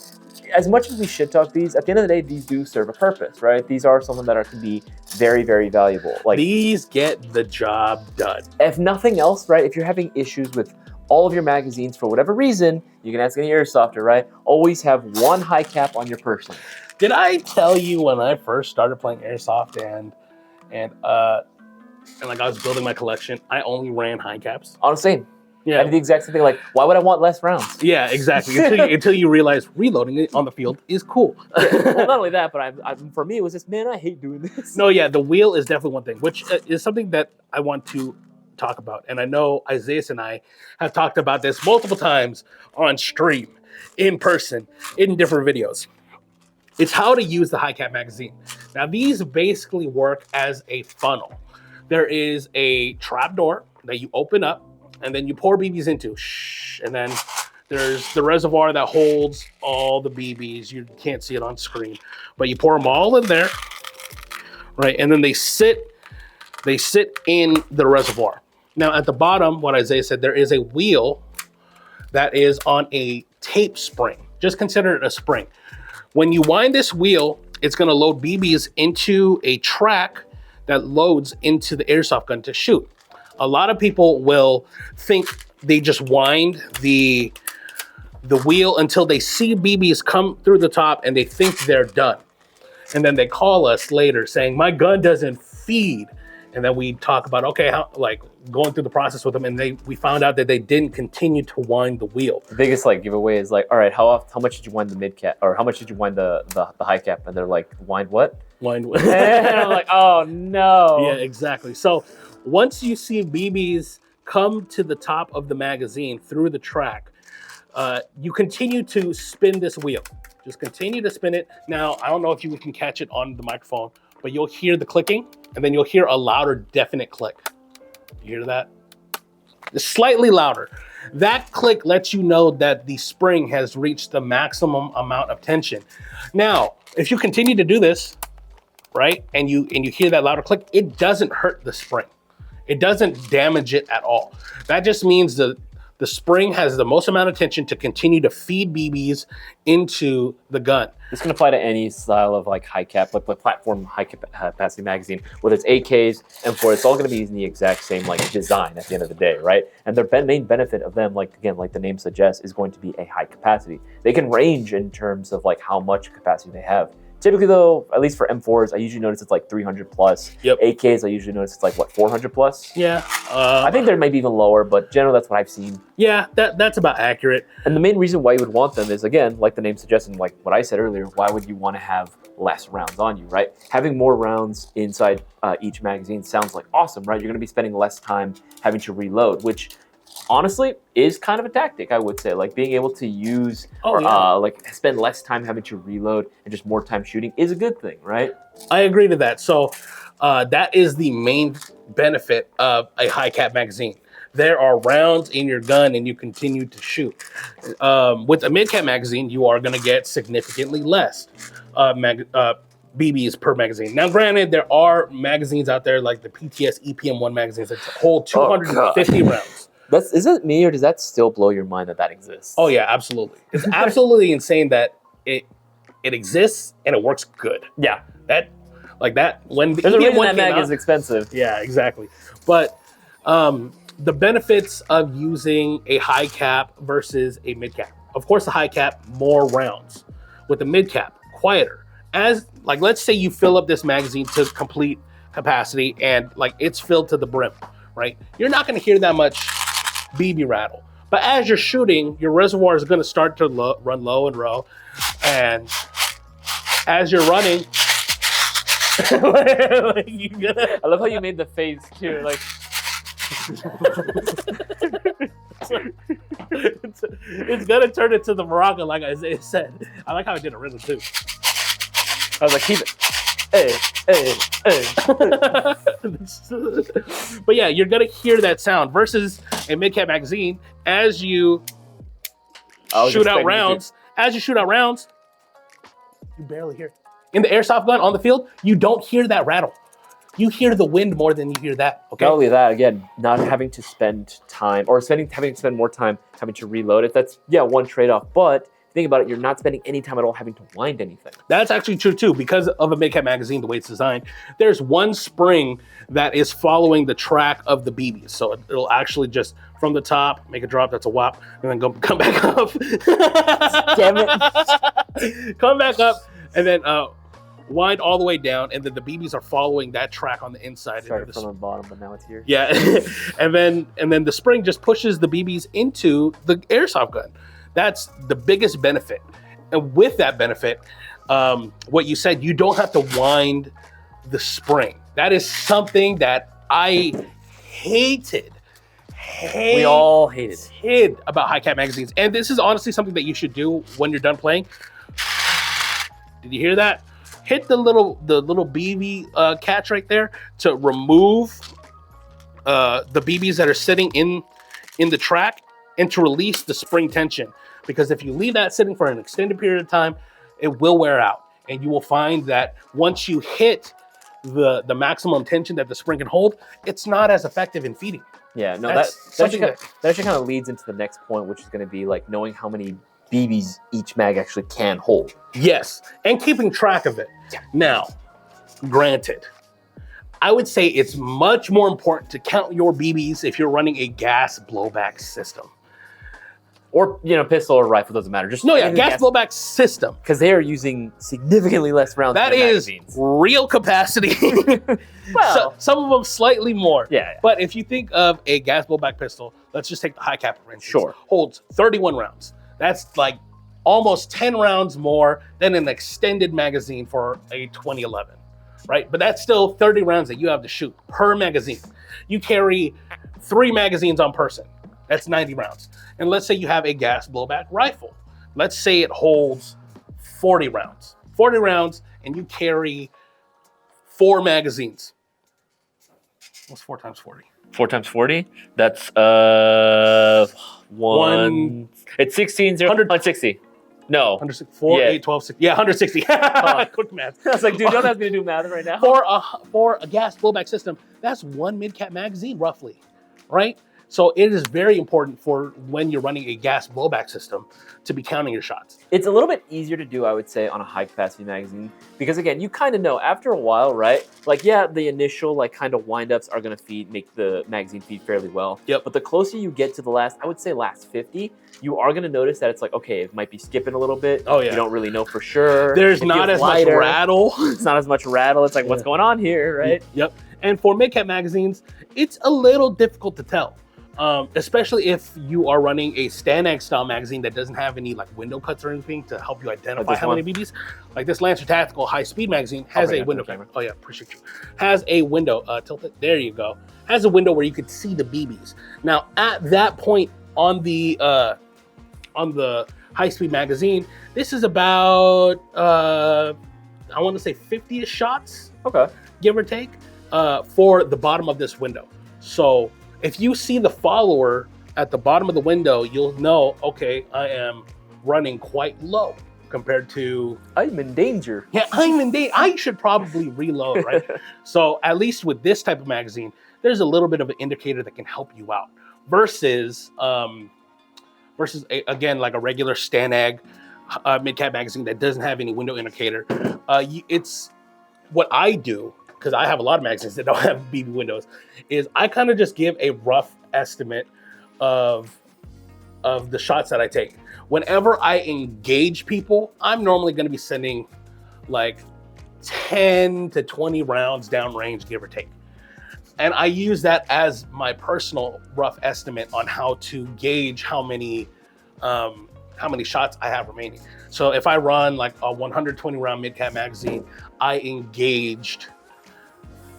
as much as we shit talk these, at the end of the day, these do serve a purpose, right? These are something that can be very, very valuable. Like these get the job done. If nothing else, right? If you're having issues with all of your magazines for whatever reason, you can ask any airsofter, right? Always have one high cap on your person. Did I tell you when I first started playing airsoft and like I was building my collection, I only ran high caps? Honestly, yeah, I did the exact same thing. Like, why would I want less rounds? Yeah, exactly. until you realize reloading it on the field is cool. Well, not only that, but for me, it was just, man, I hate doing this. No, yeah, the wheel is definitely one thing, which is something that I want to talk about. And I know Isaiah and I have talked about this multiple times on stream, in person, in different videos. It's how to use the high cap magazine. Now, these basically work as a funnel. There is a trap door that you open up, and then you pour BBs into. And then there's the reservoir that holds all the BBs. You can't see it on screen, but you pour them all in there, right? And then they sit in the reservoir. Now, at the bottom, what Isaiah said, there is a wheel that is on a tape spring. Just consider it a spring. When you wind this wheel, it's going to load BBs into a track that loads into the airsoft gun to shoot. A lot of people will think they just wind the wheel until they see BBs come through the top and they think they're done. And then they call us later saying, my gun doesn't feed. And then we talk about, okay, how, like going through the process with them, and we found out that they didn't continue to wind the wheel. The biggest like giveaway is like, all right, how much did you wind the mid cap, or how much did you wind the high cap? And they're like, wind what? Wind what? And I'm like, oh no. Yeah, exactly. So once you see BBs come to the top of the magazine through the track, you continue to spin this wheel. Just continue to spin it. Now, I don't know if you can catch it on the microphone, but you'll hear the clicking, and then you'll hear a louder, definite click. You hear that? It's slightly louder. That click lets you know that the spring has reached the maximum amount of tension. Now, if you continue to do this, right, and you hear that louder click, it doesn't hurt the spring. It doesn't damage it at all. That just means the spring has the most amount of tension to continue to feed BBs into the gun. This can apply to any style of like high cap, like platform high capacity magazine, whether it's AKs, M4, it's all going to be using the exact same like design at the end of the day, right? And their main benefit of them, like again, like the name suggests, is going to be a high capacity. They can range in terms of like how much capacity they have. Typically though, at least for M4s, I usually notice it's like 300 plus. Yep. AKs, I usually notice it's like what, 400 plus? Yeah. I think there may be even lower, but generally that's what I've seen. Yeah, that's about accurate. And the main reason why you would want them is, again, like the name suggests, and like what I said earlier, why would you want to have less rounds on you, right? Having more rounds inside each magazine sounds like awesome, right? You're going to be spending less time having to reload, which honestly is kind of a tactic, I would say. Like being able to use like spend less time having to reload and just more time shooting is a good thing, right? I agree to that. So That is the main benefit of a high cap magazine. There are rounds in your gun and you continue to shoot. With a mid cap magazine, you are going to get significantly less BBs per magazine. Now, granted, there are magazines out there like the PTS EPM1 magazines that hold 250 rounds. Is it me, or does that still blow your mind that exists? Oh yeah, absolutely. It's absolutely insane that it exists and it works good. Yeah. When the There's a reason EPM1 that mag out, is expensive. Yeah, exactly. But the benefits of using a high cap versus a mid cap. Of course, the high cap, more rounds. With the mid cap, quieter. Let's say you fill up this magazine to complete capacity and it's filled to the brim, right? You're not going to hear that much BB rattle. But as you're shooting, your reservoir is going to start to run low and low. And as you're running, I love how you made the face too. It's gonna turn into the Morocco, like I said. I like how I did a rhythm too. I was like, keep it. Hey. But yeah, you're gonna hear that sound versus a mid-cap magazine. As you shoot out rounds, you barely hear it. In the airsoft gun on the field, you don't hear that rattle. You hear the wind more than you hear that. Okay. Not only that, again, not having to spend time or having to spend more time having to reload it. That's one trade-off. But think about it, you're not spending any time at all having to wind anything. That's actually true too, because of a mid-cap magazine, the way it's designed. There's one spring that is following the track of the BBs, so it'll actually just from the top make a drop. That's a whop, and then come back up. Damn it! Come back up, and then wind all the way down, and then the BBs are following that track on the inside. Started from the bottom, but now it's here. Yeah, and then the spring just pushes the BBs into the airsoft gun. That's the biggest benefit. And with that benefit, what you said, you don't have to wind the spring. That is something that I hated. We all hated about high cap magazines. And this is honestly something that you should do when you're done playing. Did you hear that? Hit the little BB catch right there to remove the BBs that are sitting in the track and to release the spring tension. Because if you leave that sitting for an extended period of time, it will wear out. And you will find that once you hit the maximum tension that the spring can hold, it's not as effective in feeding. Yeah, no, that actually kind of leads into the next point, which is going to be knowing how many BBs each mag actually can hold. Yes, and keeping track of it. Yeah. Now, granted, I would say it's much more important to count your BBs if you're running a gas blowback system. Or, pistol or rifle, doesn't matter. Just gas blowback system. Because they are using significantly less rounds than magazines. That is real capacity. Well, some of them slightly more. Yeah. But if you think of a gas blowback pistol, let's just take the high cap, for instance. Sure. Holds 31 rounds. That's almost 10 rounds more than an extended magazine for a 2011, right? But that's still 30 rounds that you have to shoot per magazine. You carry 3 magazines on person. That's 90 rounds. And let's say you have a gas blowback rifle. Let's say it holds 40 rounds. 40 rounds, and you carry 4 magazines. What's 4 times 40? 4 times 40? That's one. It's 16, 0, 160. No. 4, 8, 12, 6. Yeah, 160. Quick math. I was like, dude, don't ask me to do math right now. For a gas blowback system, that's 1 mid-cap magazine, roughly, right? So it is very important for when you're running a gas blowback system to be counting your shots. It's a little bit easier to do, I would say, on a high capacity magazine because again, you kind of know after a while, right? The initial kind of windups are gonna make the magazine feed fairly well. Yep. But the closer you get to the last 50, you are gonna notice that it's okay, it might be skipping a little bit. Oh yeah. You don't really know for sure. There's not as much rattle. It's not as much rattle. It's what's going on here, right? Yep. And for mid-cap magazines, it's a little difficult to tell. Especially if you are running a Stanag style magazine that doesn't have any window cuts or anything to help you identify how many BBs. Like this Lancer Tactical high speed magazine has a window. Oh yeah, appreciate you. Has a window. Tilt it. There you go. Has a window where you could see the BBs. Now at that point on the high speed magazine, this is about I want to say 50-ish shots. Okay. Give or take. for the bottom of this window. So if you see the follower at the bottom of the window, you'll know, okay, I am running quite low compared to... I'm in danger. Yeah, I'm in danger. I should probably reload, right? So at least with this type of magazine, there's a little bit of an indicator that can help you out versus again, like a regular Stanag mid-cap magazine that doesn't have any window indicator. It's what I do, because I have a lot of magazines that don't have BB windows, is I kind of just give a rough estimate of the shots that I take. Whenever I engage people, I'm normally going to be sending like 10 to 20 rounds downrange, give or take. And I use that as my personal rough estimate on how to gauge how many shots I have remaining. So if I run like a 120 round mid-cap magazine, I engaged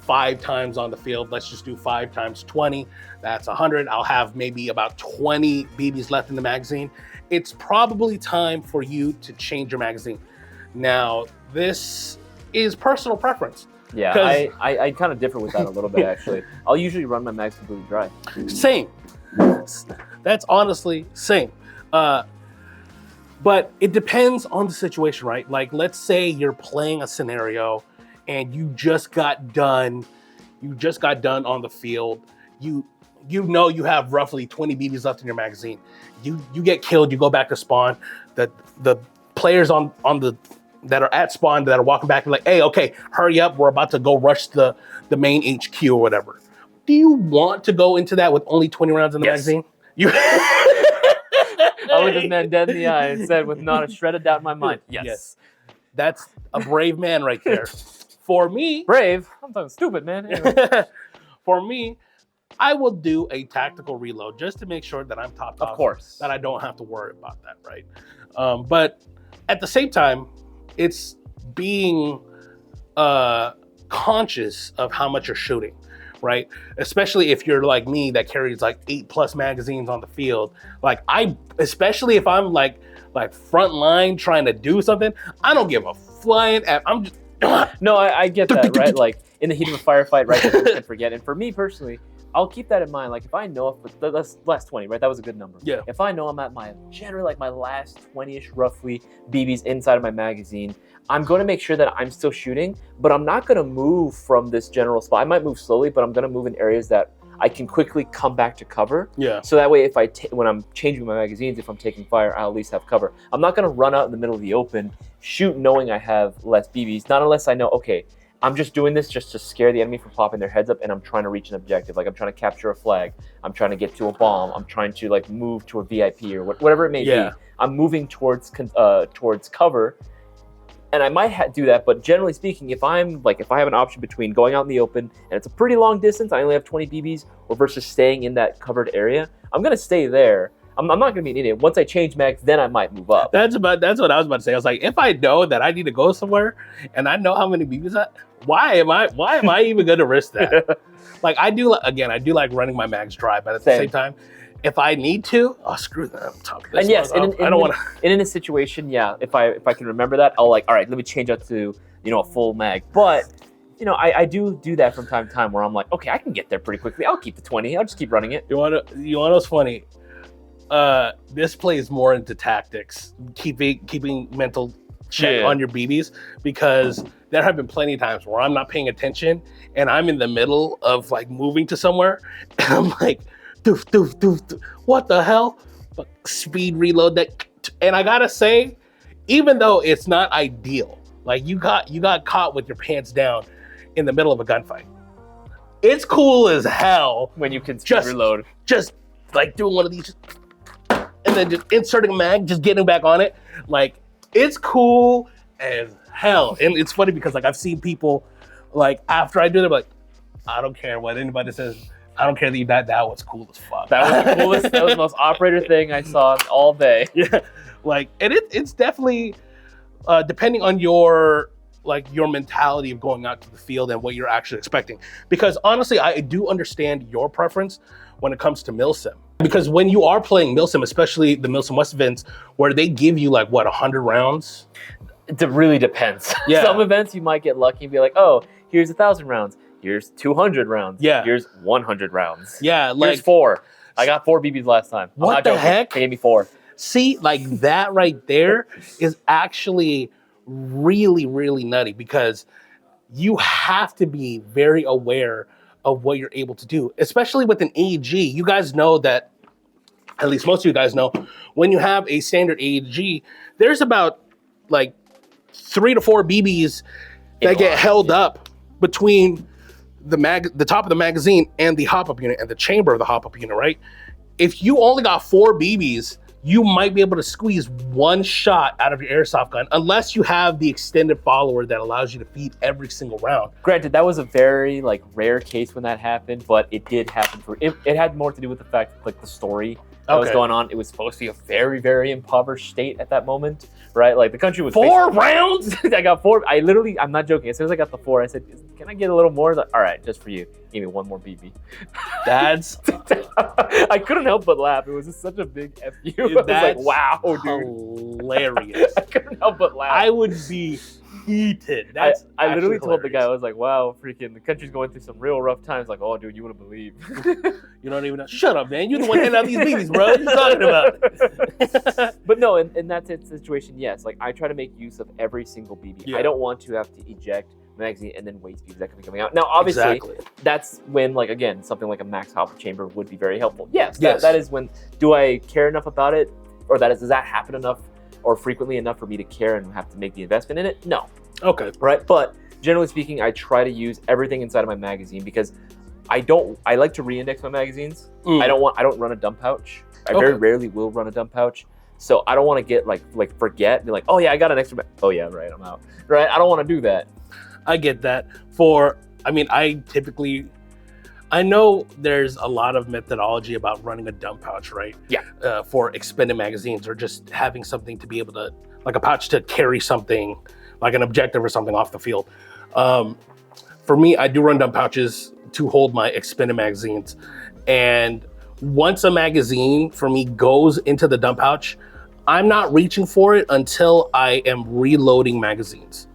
5 times on the field. Let's just do 5 times 20. That's 100. I'll have maybe about 20 BBs left in the magazine. It's probably time for you to change your magazine. Now, this is personal preference. Yeah, I kind of differ with that a little bit, actually. I'll usually run my mags completely dry. Same. That's honestly same. But it depends on the situation, right? Like, let's say you're playing a scenario and you just got done on the field. You know you have roughly 20 BBs left in your magazine. You get killed, you go back to spawn. The players that are at spawn that are walking back and like, hey, okay, hurry up, we're about to go rush the main HQ or whatever. Do you want to go into that with only 20 rounds in the magazine? I looked this man dead in the eye and said, with not a shred of doubt in my mind, yes. That's a brave man right there. For me... Brave? I'm talking stupid, man. Anyway. For me, I will do a tactical reload just to make sure that I'm topped off. Of course. That I don't have to worry about that, right? But at the same time, it's being conscious of how much you're shooting, right? Especially if you're like me that carries like 8+ magazines on the field. Like especially if I'm like front line trying to do something, I don't give a flying F. I'm just... No, I get that, right? Like in the heat of a firefight, right? You can forget. And for me personally, I'll keep that in mind. Like if I know that's last 20, right? That was a good number. Yeah. If I know I'm at generally like my last 20-ish roughly BBs inside of my magazine, I'm going to make sure that I'm still shooting, but I'm not going to move from this general spot. I might move slowly, but I'm going to move in areas that I can quickly come back to cover. Yeah. So that way, when I'm changing my magazines, if I'm taking fire, I'll at least have cover. I'm not going to run out in the middle of the open, shoot knowing I have less BBs, not unless I know, okay, I'm just doing this just to scare the enemy from popping their heads up, and I'm trying to reach an objective. Like I'm trying to capture a flag. I'm trying to get to a bomb. I'm trying to like move to a VIP or whatever it may be. I'm moving towards cover. And I might do that, but generally speaking, if I have an option between going out in the open and it's a pretty long distance, I only have 20 BBs, or versus staying in that covered area, I'm gonna stay there. I'm not gonna be an idiot. Once I change mags, then I might move up. That's what I was about to say. I was like, if I know that I need to go somewhere and I know how many BBs why am I even gonna risk that? Like I do like running my mags dry, but at the same time, if I need to, screw that. And yes, I don't want to. And in a situation, yeah, if I can remember that, I'll like, all right, let me change up to a full mag. But I do that from time to time where I'm like, okay, I can get there pretty quickly. I'll keep the 20. I'll just keep running it. You want what's funny? This plays more into tactics, keeping mental check on your BBs, because there have been plenty of times where I'm not paying attention and I'm in the middle of like moving to somewhere, and I'm like, doof, doof, doof, doof. What the hell? Speed reload that. And I gotta say, even though it's not ideal, like you got caught with your pants down in the middle of a gunfight, it's cool as hell when you can speed reload. Just like doing one of these, and then just inserting a mag, just getting back on it. Like it's cool as hell. And it's funny because like I've seen people like after I do it, they're like, I don't care what anybody says. I don't care that was cool as fuck. That was the coolest. That was the most operator thing I saw all day. Yeah, like, and it's definitely depending on your mentality of going out to the field and what you're actually expecting. Because honestly, I do understand your preference when it comes to milsim. Because when you are playing milsim, especially the milsim West events, where they give you like 100 rounds. It really depends. Yeah. Some events you might get lucky and be like, oh, here's 1,000 rounds. Here's 200 rounds. Yeah. Here's 100 rounds. Yeah, like here's 4. I got 4 BBs last time. What the heck? They gave me 4. See, like that right there is actually really, really nutty because you have to be very aware of what you're able to do, especially with an AEG. You guys know that, at least most of you guys know, when you have a standard AEG, there's about like 3 to 4 BBs that get held up between the top of the magazine and the hop-up unit and the chamber of the hop-up unit, right? If you only got 4 BBs, you might be able to squeeze 1 shot out of your airsoft gun, unless you have the extended follower that allows you to feed every single round. Granted, that was a very like rare case when that happened, but it did happen. It had more to do with the fact, like the story that was going on. It was supposed to be a very, very impoverished state at that moment, right? Like the country was 4 rounds. I got 4. I'm not joking. As soon as I got the 4, I said, "Can I get a little more?" Like, all right, just for you. Give me 1 more BB. That's I couldn't help but laugh. It was just such a big F you. I was like, wow, dude. Hilarious. I couldn't help but laugh. I would be heated. I literally told the guy, I was like, wow, freaking, the country's going through some real rough times. Like, oh, dude, you wouldn't believe. You don't even know. Shut up, man. You're the one handing out these BBs, bro. What are you talking about? But no, in that situation, yes. Like, I try to make use of every single BB. Yeah. I don't want to have to eject magazine and then waste BBs that can be coming out. Now, obviously, that's when, like, again, something like a max hopper chamber would be very helpful. Yes. That is when, do I care enough about it? Or does that happen enough or frequently enough for me to care and have to make the investment in it? No. Okay. Right? But generally speaking, I try to use everything inside of my magazine because I like to re-index my magazines. I don't run a dump pouch. I very rarely will run a dump pouch. So I don't want to get like forget, be like, oh yeah, I got an extra, oh yeah, right, I'm out. Right? I don't want to do that. I get that. I know there's a lot of methodology about running a dump pouch, right? Yeah. For expended magazines or just having something to be able to, like a pouch to carry something, like an objective or something off the field. For me, I do run dump pouches to hold my expended magazines. And once a magazine for me goes into the dump pouch, I'm not reaching for it until I am reloading magazines.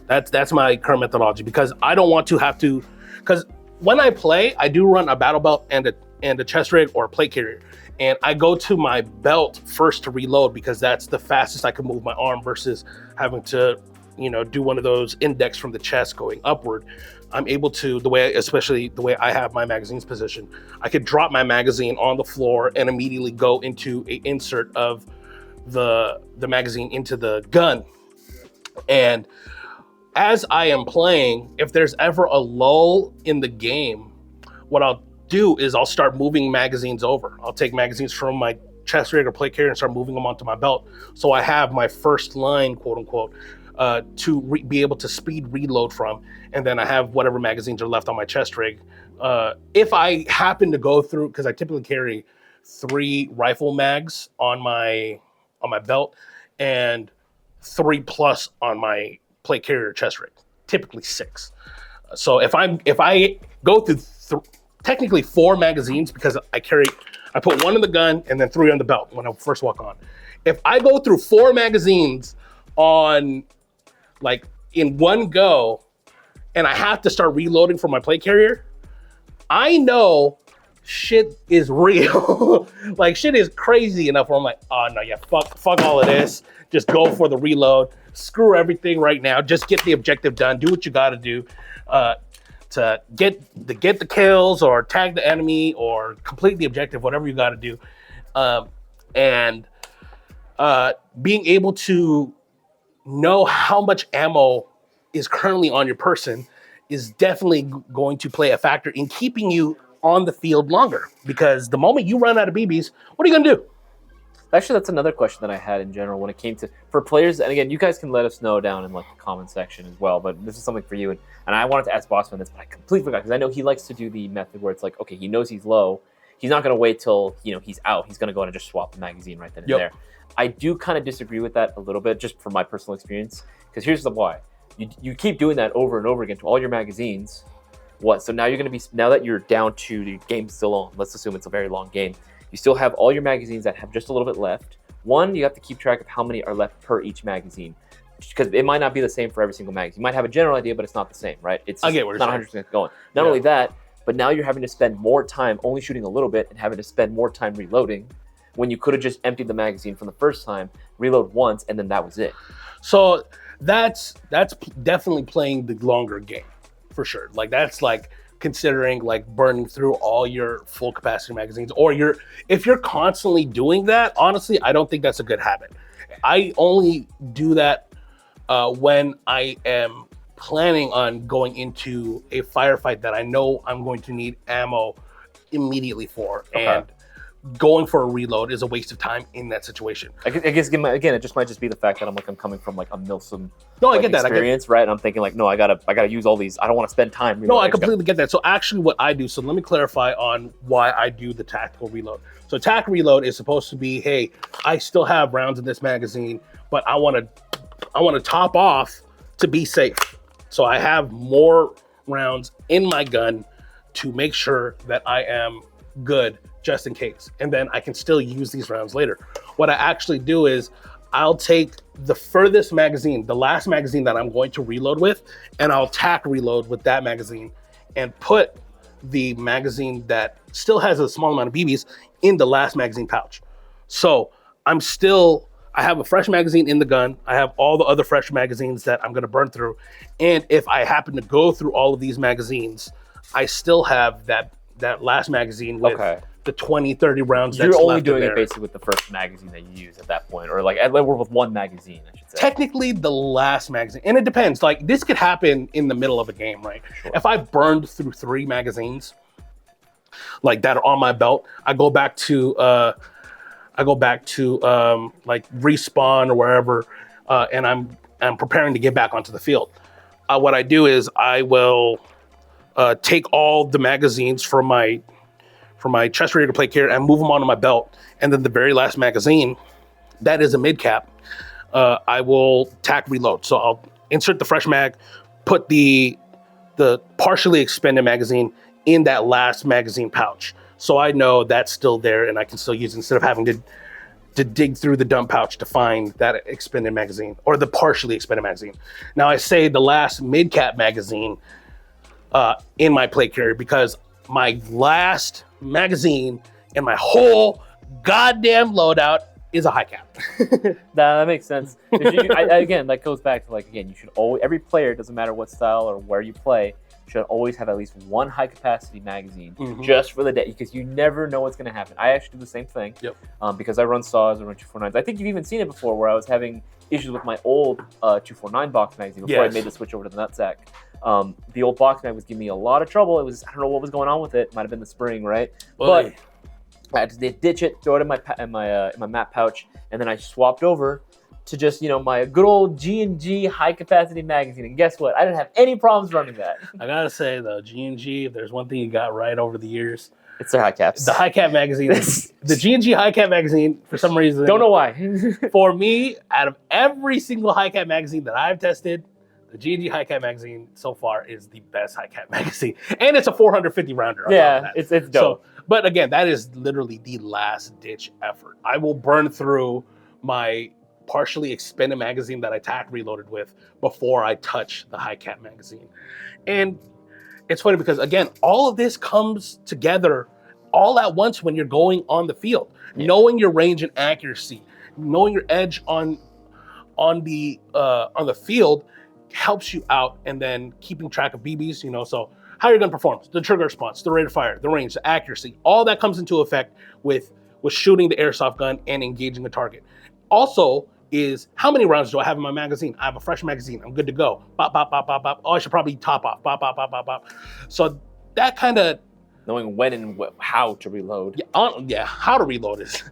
That's my current methodology because I don't want to have to, because when I play, I do run a battle belt and a chest rig or a plate carrier. And I go to my belt first to reload because that's the fastest I can move my arm versus having to, do one of those index from the chest going upward. I'm able to, especially the way I have my magazines positioned, I could drop my magazine on the floor and immediately go into an insert of the magazine into the gun. And as I am playing, if there's ever a lull in the game, what I'll do is I'll start moving magazines over. I'll take magazines from my chest rig or plate carrier and start moving them onto my belt. So I have my first line, quote unquote, to be able to speed reload from. And then I have whatever magazines are left on my chest rig. If I happen to go through, because I typically carry 3 rifle mags on my belt and 3+ on my plate carrier chest rig, typically 6. So if I go through technically 4 magazines because I put 1 in the gun and then 3 on the belt when I first walk on. If I go through 4 magazines on in one go and I have to start reloading for my plate carrier, I know shit is real. Like shit is crazy enough where I'm like, oh no, yeah, fuck all of this. Just go for the reload. Screw everything right now. Just get the objective done. Do what you got to do to get the kills or tag the enemy or complete the objective, whatever you got to do. And being able to know how much ammo is currently on your person is definitely going to play a factor in keeping you on the field longer. Because the moment you run out of BBs, what are you gonna do? Actually, that's another question that I had in general when it came to, for players, and again, you guys can let us know down in the comment section as well, but this is something for you, and I wanted to ask Bossman this, but I completely forgot, because I know he likes to do the method where it's like, okay, he knows he's low, he's not going to wait till, he's out, he's going to go in and just swap the magazine right then and there. I do kind of disagree with that a little bit, just from my personal experience, because here's the why. You keep doing that over and over again to all your magazines. What? So now you're going to be, now that you're down to, the game's still on, let's assume it's a very long game, you still have all your magazines that have just a little bit left. One, you have to keep track of how many are left per each magazine. because it might not be the same for every single magazine. You might have a general idea, but it's not the same, right? It's I get what not you're 100% going. Not only that, but now you're having to spend more time only shooting a little bit and having to spend more time reloading when you could have just emptied the magazine from the first time, reload once, and then that was it. So that's definitely playing the longer game, for sure. Like that's like considering like burning through all your full capacity magazines, or if you're constantly doing that, honestly, I don't think that's a good habit. I only do that when I am planning on going into a firefight that I know I'm going to need ammo immediately for. Okay. And going for a reload is a waste of time in that situation. I guess again, it just might just be the fact that I'm coming from like a Milsim I get that experience, right? And I'm thinking like, no, I gotta use all these. I don't want to spend time. No, I completely get that. So actually, what I do. So let me clarify on why I do the tactical reload. So tac reload is supposed to be, hey, I still have rounds in this magazine, but I want to top off to be safe. So I have more rounds in my gun to make sure that I am good just in case. And then I can still use these rounds later. What I actually do is I'll take the furthest magazine, the last magazine that I'm going to reload with, and I'll tac reload with that magazine and put the magazine that still has a small amount of BBs in the last magazine pouch. So I have a fresh magazine in the gun. I have all the other fresh magazines that I'm gonna burn through. And if I happen to go through all of these magazines, I still have that last magazine with the 20, 30 rounds. You're only doing it basically with the first magazine that you use at that point, or like we're with one magazine, I should say. Technically the last magazine, and it depends. Like this could happen in the middle of a game, right? Sure. If I burned through 3 magazines like that are on my belt, I go back to like respawn or wherever, and I'm preparing to get back onto the field. What I do is I will take all the magazines from my chest ready to play carry and move them onto my belt, and then the very last magazine, that is a mid cap, I will tac reload. So I'll insert the fresh mag, put the partially expended magazine in that last magazine pouch. So I know that's still there and I can still use it instead of having to dig through the dump pouch to find that expended magazine or the partially expended magazine. Now I say the last mid cap magazine in my plate carrier because my last magazine in my whole goddamn loadout is a high cap. That makes sense. Again, that goes back to you should always, every player, doesn't matter what style or where you play, should always have at least one high capacity magazine just for the day, because you never know what's going to happen. I actually do the same thing because I run saws, I run 249s. I think you've even seen it before where I was having issues with my old 249 box magazine before I made the switch over to the nutsack. The old box mag was giving me a lot of trouble. It was, I don't know what was going on with it. Might have been the spring, right? But I had to ditch it, throw it in my map pouch, and then I swapped over to just my good old G&G high capacity magazine. And guess what? I didn't have any problems running that. I gotta say though, G&G, if there's one thing you got right over the years, it's their high caps. The high cap magazine, the G&G high cap magazine, for some reason, don't know why. For me, out of every single high cap magazine that I've tested, the G&G high cap magazine so far is the best high cap magazine, and it's a 450 rounder. Yeah, it's dope. So, but again, that is literally the last ditch effort. I will burn through my partially expended magazine that I tac reloaded with before I touch the high cap magazine. And it's funny because again, all of this comes together all at once when you're going on the field. Knowing your range and accuracy, knowing your edge on the field helps you out, and then keeping track of BBs, so how you're gonna perform, the trigger response, the rate of fire, the range, the accuracy, all that comes into effect with shooting the airsoft gun and engaging the target. Also is how many rounds do I have in my magazine? I have a fresh magazine, I'm good to go. Bop, bop, bop, bop, bop. Oh, I should probably top off. Bop, bop, bop, bop, bop. So that kind of knowing when and how to reload. How to reload is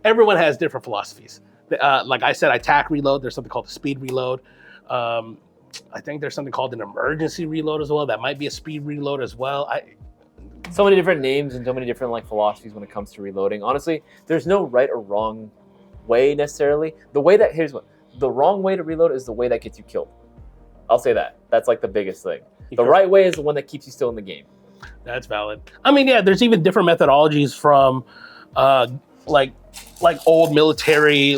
everyone has different philosophies. Like I said, I tac reload. There's something called the speed reload. I think there's something called an emergency reload as well. That might be a speed reload as well. So many different names and so many different philosophies when it comes to reloading. Honestly, there's no right or wrong way necessarily. The wrong way to reload is the way that gets you killed. I'll say that. That's the biggest thing. The right way is the one that keeps you still in the game. That's valid. I mean, there's even different methodologies from like old military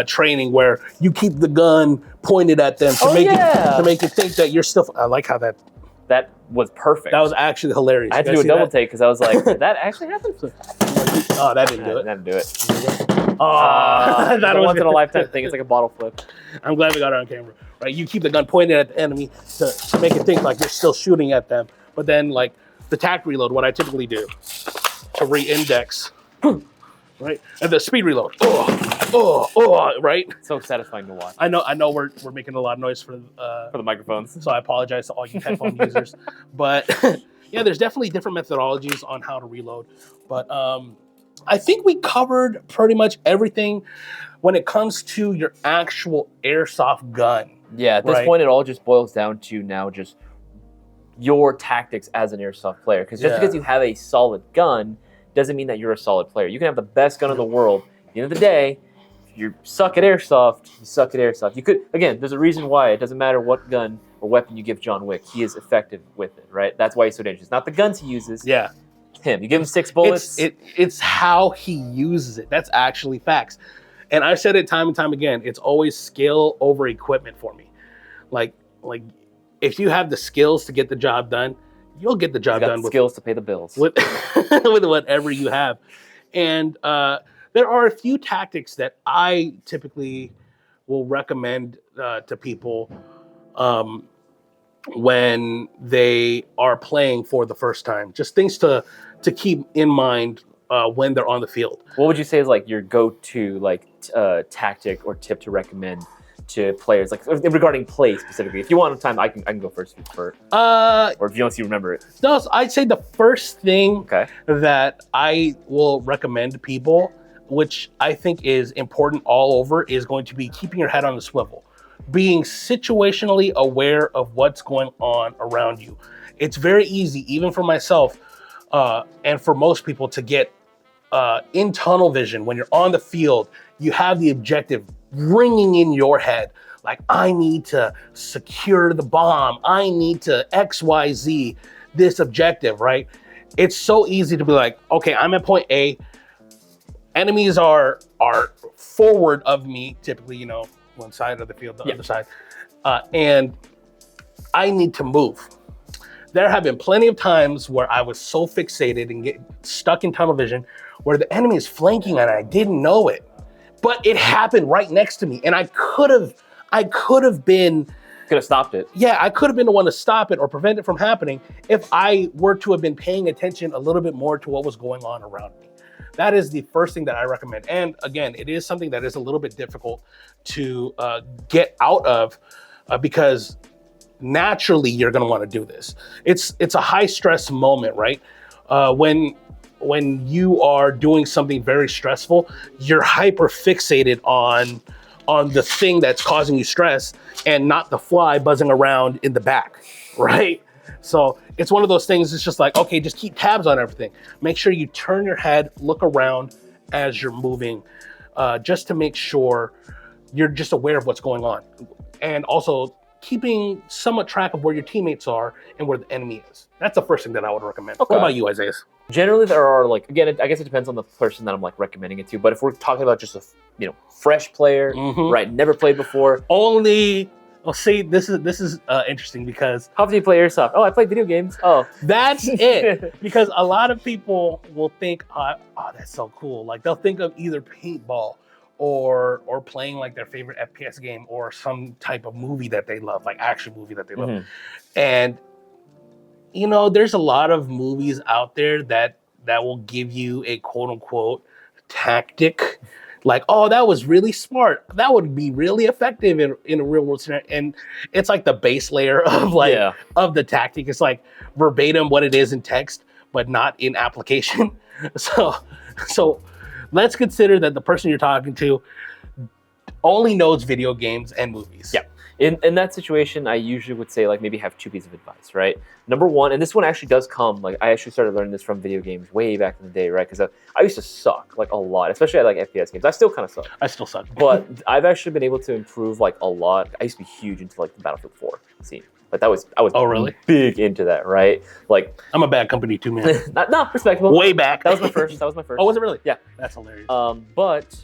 training where you keep the gun pointed at them to make it think that you're still. I like how that was perfect. That was actually hilarious. I had to do a double take because I was like, did that actually happen? Oh, that didn't do it. That didn't do it. Oh, that was once in a lifetime thing. It's like a bottle flip. I'm glad we got it on camera. Right, you keep the gun pointed at the enemy to make it think like you're still shooting at them. But then, like the tact reload, what I typically do to re-index, right, and the speed reload. Right. It's so satisfying to watch. I know we're making a lot of noise for the microphones, so I apologize to all you headphone users. But yeah, there's definitely different methodologies on how to reload. But I think we covered pretty much everything when it comes to your actual airsoft gun. Yeah, at this point, it all just boils down to now just your tactics as an airsoft player. Because just because you have a solid gun doesn't mean that you're a solid player. You can have the best gun in the world. At the end of the day, if you suck at airsoft, you suck at airsoft. You could, again, there's a reason why it doesn't matter what gun or weapon you give John Wick. He is effective with it, right? That's why he's so dangerous. Not the guns he uses. Yeah. Him. You give him 6 bullets. It's how he uses it. That's actually facts. And I've said it time and time again. It's always skill over equipment for me. Like if you have the skills to get the job done, you'll get the job done with skills to pay the bills with whatever you have. And there are a few tactics that I typically will recommend to people when they are playing for the first time. Just things to keep in mind when they're on the field. What would you say is like your go-to tactic or tip to recommend to players, like regarding play specifically? If you want time, I can go first. Or if you remember it. No, so I'd say the first thing that I will recommend to people, which I think is important all over, is going to be keeping your head on the swivel. Being situationally aware of what's going on around you. It's very easy, even for myself and for most people, to get in tunnel vision. When you're on the field, you have the objective ringing in your head. Like, I need to secure the bomb. I need to XYZ this objective, right? It's so easy to be like, okay, I'm at point A. Enemies are forward of me, typically, one side of the field, the other side. And I need to move. There have been plenty of times where I was so fixated and get stuck in tunnel vision where the enemy is flanking and I didn't know it. But it happened right next to me, and I could have stopped it. Yeah, I could have been the one to stop it or prevent it from happening if I were to have been paying attention a little bit more to what was going on around me. That is the first thing that I recommend. And again, it is something that is a little bit difficult to get out of because naturally you're going to want to do this. It's a high stress moment, right? When you are doing something very stressful, you're hyper fixated on the thing that's causing you stress and not the fly buzzing around in the back, right? So it's one of those things, it's just like, okay, just keep tabs on everything. Make sure you turn your head, look around as you're moving, just to make sure you're just aware of what's going on. And also keeping somewhat track of where your teammates are and where the enemy is. That's the first thing that I would recommend. Okay. What about you, Isaiah? Generally, there are again, I guess it depends on the person that I'm recommending it to. But if we're talking about just a fresh player, right, never played before, see, this is interesting because how often do you play Airsoft? Oh, I play video games. Oh, that's it. Because a lot of people will think, oh, that's so cool. Like they'll think of either paintball or playing like their favorite FPS game or some type of movie that they love, like action movie that they love, and there's a lot of movies out there that will give you a quote unquote tactic. Like, oh, that was really smart. That would be really effective in a real world scenario. And it's like the base layer of of the tactic. It's like verbatim what it is in text, but not in application. So let's consider that the person you're talking to only knows video games and movies. Yeah. In that situation, I usually would say maybe have 2 pieces of advice, right? Number one, and this one actually does come, I actually started learning this from video games way back in the day, right? Because I used to suck a lot, especially at FPS games. I still kind of suck. I still suck. But I've actually been able to improve a lot. I used to be huge into the Battlefield 4 scene. Like I was Oh, really? big into that, right? Like I'm a bad company too, man. not respectable. Way back. That was my first. Oh, was it really? Yeah. That's hilarious. But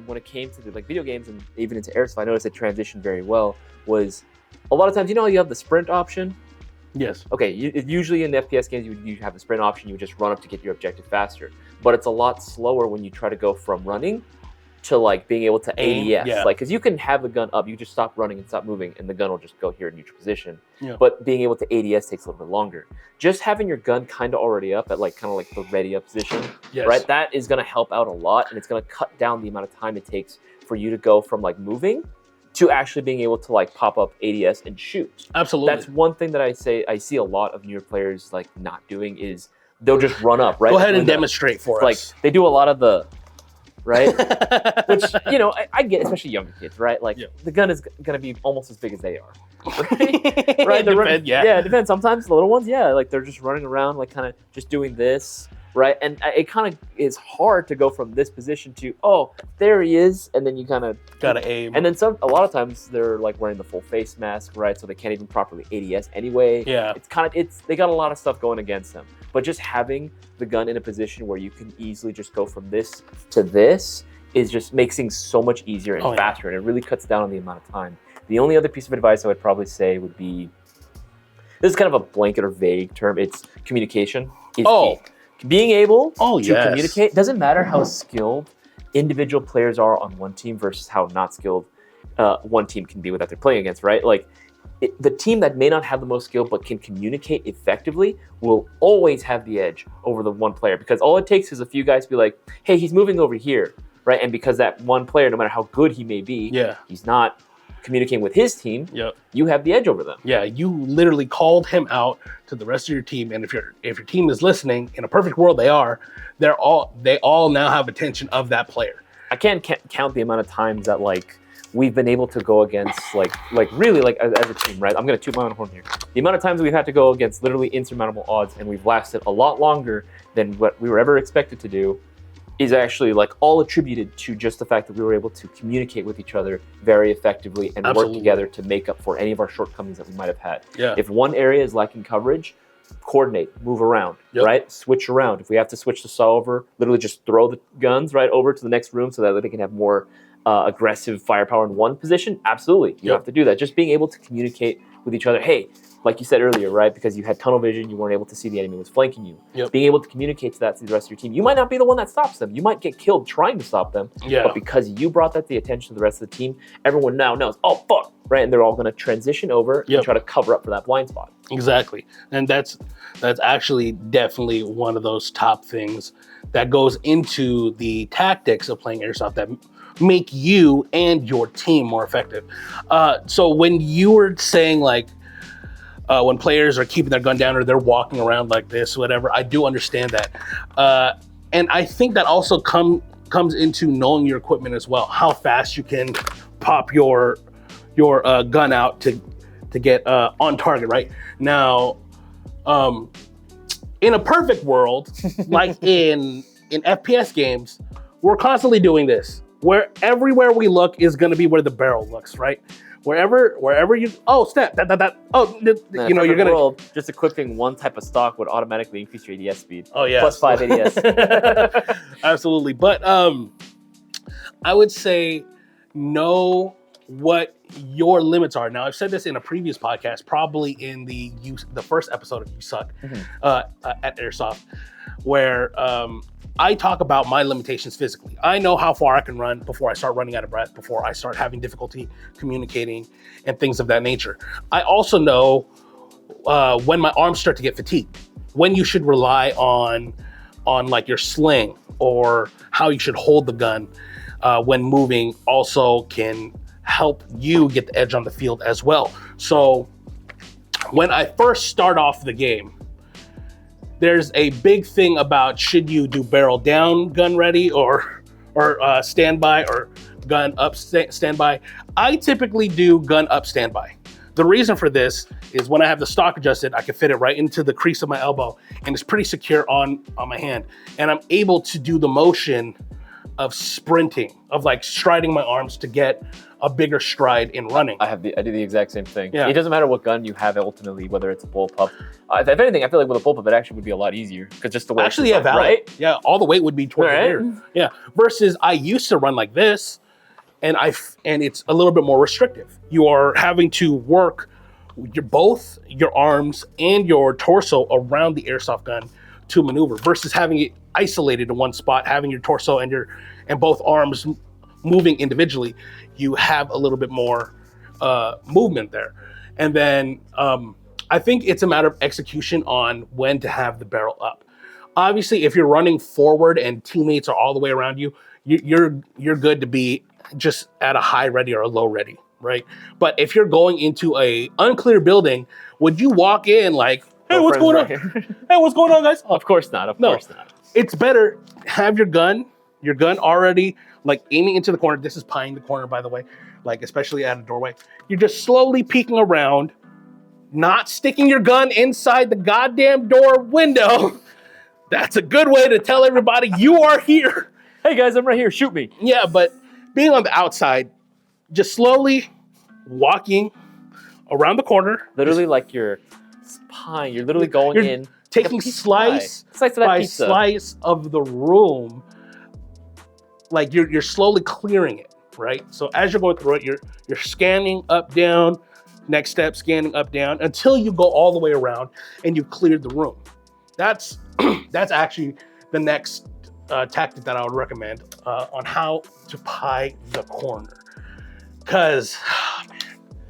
when it came to the video games and even into Airsoft, I noticed it transitioned very well. Was a lot of times, you have the sprint option. Yes. Okay, usually in FPS games, you have the sprint option. You would just run up to get your objective faster. But it's a lot slower when you try to go from running to like being able to ADS. Yeah. Like, because you can have the gun up, you just stop running and stop moving, and the gun will just go here in neutral position. Yeah. But being able to ADS takes a little bit longer. Just having your gun kind of already up at like kind of like the ready up position, Yes. right? That is going to help out a lot, and it's going to cut down the amount of time it takes for you to go from like moving to actually being able to like pop up ADS and shoot. Absolutely. That's one thing that I see a lot of newer players like not doing is they'll just run up, right? Go ahead and demonstrate for us. Like they do a lot of the, right? Which, I get, especially younger kids, right? Like the gun is going to be almost as big as they are, right? Right? It depends. Sometimes the little ones, like they're just running around, like kind of just doing this. Right, and it kind of is hard to go from this position to there he is, and then you kind of gotta aim. And then a lot of times they're like wearing the full face mask, right? So they can't even properly ADS anyway. Yeah, they got a lot of stuff going against them. But just having the gun in a position where you can easily just go from this to this is just makes things so much easier and faster, and it really cuts down on the amount of time. The only other piece of advice I would probably say would be, this is kind of a blanket or vague term. It's communication is key. Being able to communicate, doesn't matter how skilled individual players are on one team versus how not skilled one team can be that they're playing against, right? Like the team that may not have the most skill but can communicate effectively will always have the edge over the one player, because all it takes is a few guys to be like, hey, he's moving over here, right? And because that one player, no matter how good he may be, he's not communicating with his team, you have the edge over them. Yeah, you literally called him out to the rest of your team, and if your team is listening, in a perfect world they all now have attention of that player. I can't count the amount of times that like we've been able to go against like really like as a team, right? I'm gonna toot my own horn here. The amount of times we've had to go against literally insurmountable odds, and we've lasted a lot longer than what we were ever expected to do, is actually like all attributed to just the fact that we were able to communicate with each other very effectively and work together to make up for any of our shortcomings that we might have had. Yeah. If one area is lacking coverage, coordinate, move around, right? Switch around. If we have to switch the saw over, literally just throw the guns right over to the next room so that they can have more aggressive firepower in one position. Absolutely, you have to do that. Just being able to communicate with each other. Hey, like you said earlier, right? Because you had tunnel vision, you weren't able to see the enemy was flanking you. Being able to communicate to that to the rest of your team. You might not be the one that stops them. You might get killed trying to stop them. But because you brought that to the attention of the rest of the team, everyone now knows, oh, fuck, right? And they're all going to transition over and try to cover up for that blind spot. Exactly. And that's actually definitely one of those top things that goes into the tactics of playing Airsoft that make you and your team more effective. So when you were saying like, when players are keeping their gun down or they're walking around like this, whatever, I do understand that. And I think that also comes into knowing your equipment as well, how fast you can pop your gun out to get on target, right? Now, in a perfect world, like in FPS games, we're constantly doing this, where everywhere we look is going to be where the barrel looks, right? Wherever you snap that you're gonna just equipping one type of stock would automatically increase your ADS speed. Oh yeah, plus 5 ADS. Absolutely. But I would say know what your limits are. Now I've said this in a previous podcast, probably in the first episode of You Suck at Airsoft, where I talk about my limitations physically. I know how far I can run before I start running out of breath, before I start having difficulty communicating and things of that nature. I also know when my arms start to get fatigued, when you should rely on like your sling, or how you should hold the gun when moving also can help you get the edge on the field as well. So when I first start off the game, there's a big thing about, should you do barrel down, gun ready, or standby, or gun up, standby. I typically do gun up, standby. The reason for this is when I have the stock adjusted, I can fit it right into the crease of my elbow, and it's pretty secure on my hand. And I'm able to do the motion sprinting, of like striding my arms to get a bigger stride in running. I do the exact same thing. Yeah. It doesn't matter what gun you have ultimately, whether it's a bullpup. If anything, I feel like with a bullpup, it actually would be a lot easier because just the way Actually, yeah, valid. right? Yeah, all the weight would be towards the rear. Yeah. Versus I used to run like this, and it's a little bit more restrictive. You are having to work both your arms and your torso around the airsoft gun to maneuver, versus having it isolated in one spot, having your torso and both arms moving individually. You have a little bit more movement there. And then I think it's a matter of execution on when to have the barrel up. Obviously, if you're running forward and teammates are all the way around you, you're good to be just at a high ready or a low ready, right? But if you're going into a unclear building, would you walk in like, hey, what's going on? Hey, what's going on, guys? Of course not. Of course not. It's better have your gun already like aiming into the corner. This is pieing the corner, by the way, like especially at a doorway. You're just slowly peeking around, not sticking your gun inside the goddamn door window. That's a good way to tell everybody you are here. Hey guys, I'm right here. Shoot me. Yeah, but being on the outside, just slowly walking around the corner. Literally like you're pieing. You're literally going in. Taking slice by slice of the room. Like you're slowly clearing it, right? So as you're going through it, you're scanning up, down, next step, scanning up, down, until you go all the way around and you've cleared the room. That's actually the next tactic that I would recommend on how to pie the corner. Because,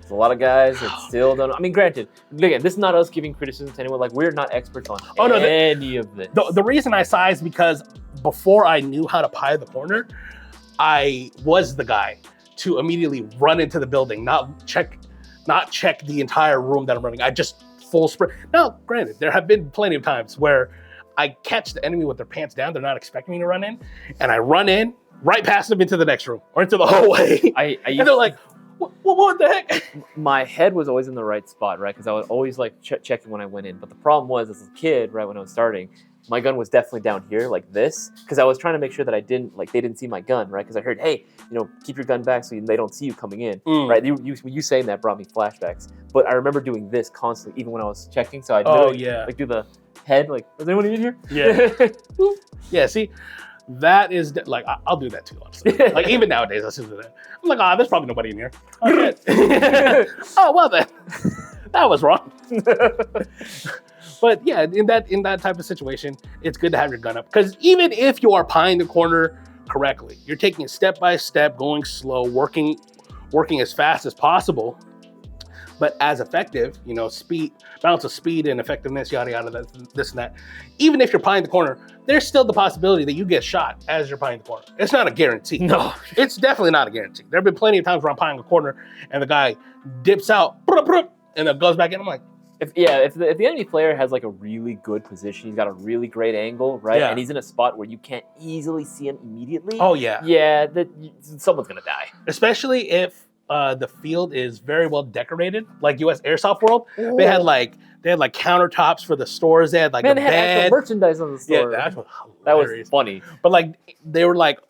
there's a lot of guys that still don't know. I mean, granted, again, this is not us giving criticism to anyone. Like, we're not experts on any of this. The reason I sigh is because before I knew how to pie the corner, I was the guy to immediately run into the building, not check the entire room that I'm running. I just full sprint. Now, granted, there have been plenty of times where I catch the enemy with their pants down. They're not expecting me to run in, and I run in right past them into the next room or into the hallway. And they're like, what the heck? My head was always in the right spot, right? Because I was always like checking when I went in. But the problem was, as a kid, right when I was starting, my gun was definitely down here like this, because I was trying to make sure that they didn't see my gun, right? Because I heard, hey, keep your gun back so they don't see you coming in, right? You saying that brought me flashbacks. But I remember doing this constantly, even when I was checking. So I'd like do the head, like, is anyone in here? Yeah. Yeah. See, that is like I'll do that too, honestly. Like even nowadays, I still do that. I'm like, there's probably nobody in here. Oh well then, that was wrong. But yeah, in that type of situation, it's good to have your gun up, because even if you are pieing the corner correctly, you're taking it step by step, going slow, working as fast as possible, but as effective. Balance of speed and effectiveness, yada yada, this and that. Even if you're pieing the corner, there's still the possibility that you get shot as you're pieing the corner. It's not a guarantee. No, it's definitely not a guarantee. There have been plenty of times where I'm pieing a corner and the guy dips out and then goes back in. I'm like, if the enemy player has like a really good position, he's got a really great angle, right? Yeah. And he's in a spot where you can't easily see him immediately. Oh yeah. Yeah, someone's gonna die. Especially if the field is very well decorated, like US Airsoft World. Ooh. They had like countertops for the stores. They had like a bed. They had actual merchandise on the store. Yeah, that was funny. But like they were like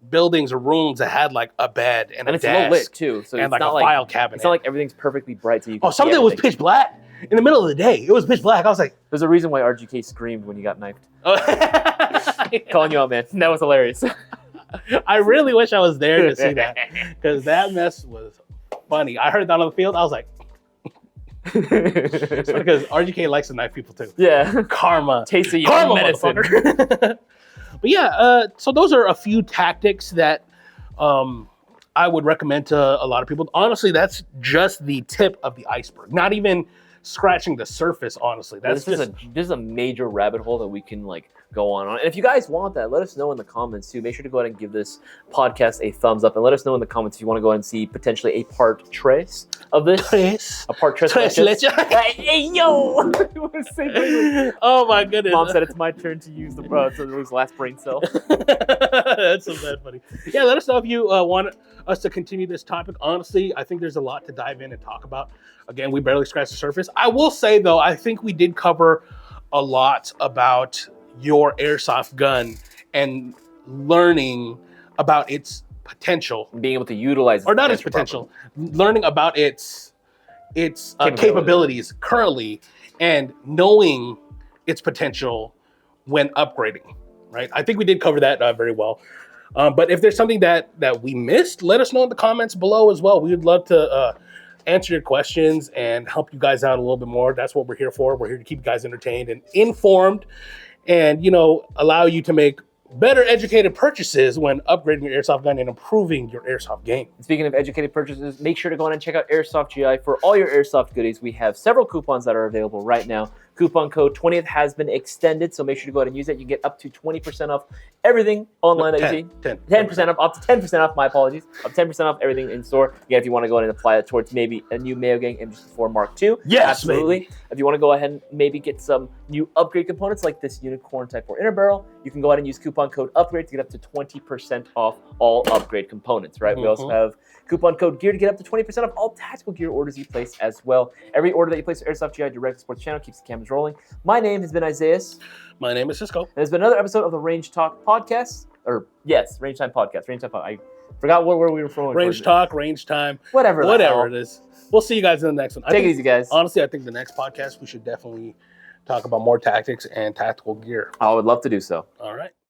buildings or rooms that had like a bed and a it's desk low lit too, so and it's like not a file cabinet. It's not like everything's perfectly bright, so you can some of it was pitch black in the middle of the day. It was pitch black. I was like, there's a reason why RGK screamed when you got knifed. Calling you out, man. That was hilarious. I really wish I was there to see that, because that mess was funny. I heard that on the field. I was like, because RGK likes to knife people too. Yeah, karma, taste of your medicine. But yeah, so those are a few tactics that I would recommend to a lot of people. Honestly, that's just the tip of the iceberg. Not even scratching the surface. Honestly, this is a major rabbit hole that we can like go on. And if you guys want that, let us know in the comments too. Make sure to go ahead and give this podcast a thumbs up, and let us know in the comments if you want to go ahead and see potentially a part tres of this. A part tres. Hey yo! Oh my goodness! Mom said it's my turn to use the last brain cell. That's so bad funny. Yeah, let us know if you want us to continue this topic. Honestly, I think there's a lot to dive in and talk about. Again, we barely scratched the surface. I will say though, I think we did cover a lot about your airsoft gun and learning about its potential, being able to utilize or not its potential, learning about its capabilities currently, and knowing its potential when upgrading. Right? I think we did cover that very well. But if there's something that we missed, let us know in the comments below as well. We would love to answer your questions and help you guys out a little bit more. That's what we're here for. We're here to keep you guys entertained and informed, and allow you to make better educated purchases when upgrading your airsoft gun and improving your airsoft game. Speaking of educated purchases, make sure to go on and check out Airsoft GI for all your airsoft goodies. We have several coupons that are available right now. Coupon code 20th has been extended, so make sure to go ahead and use that. You can get up to 20% off everything online that you see. 10% off, up to 10% off, my apologies. Up to 10% off everything in store. Again, if you want to go ahead and apply it towards maybe a new Mayo Gang M64 Mark II. Yes, absolutely. Baby. If you want to go ahead and maybe get some new upgrade components like this Unicorn Type 4 inner barrel, you can go ahead and use coupon code UPGRADE to get up to 20% off all upgrade components, right? We also have coupon code GEAR to get up to 20% off all tactical gear orders you place as well. Every order that you place at Airsoft GI direct sports channel keeps the cameras rolling. My name has been Isaiah. My name is Cisco. There's been another episode of the Range Talk podcast, or yes, Range Time podcast. Range Time podcast. I forgot where we were from. Range Talk, Range Time, whatever it is. We'll see you guys in the next one. Take it easy, guys. Honestly, I think the next podcast we should definitely talk about more tactics and tactical gear. I would love to do so. All right.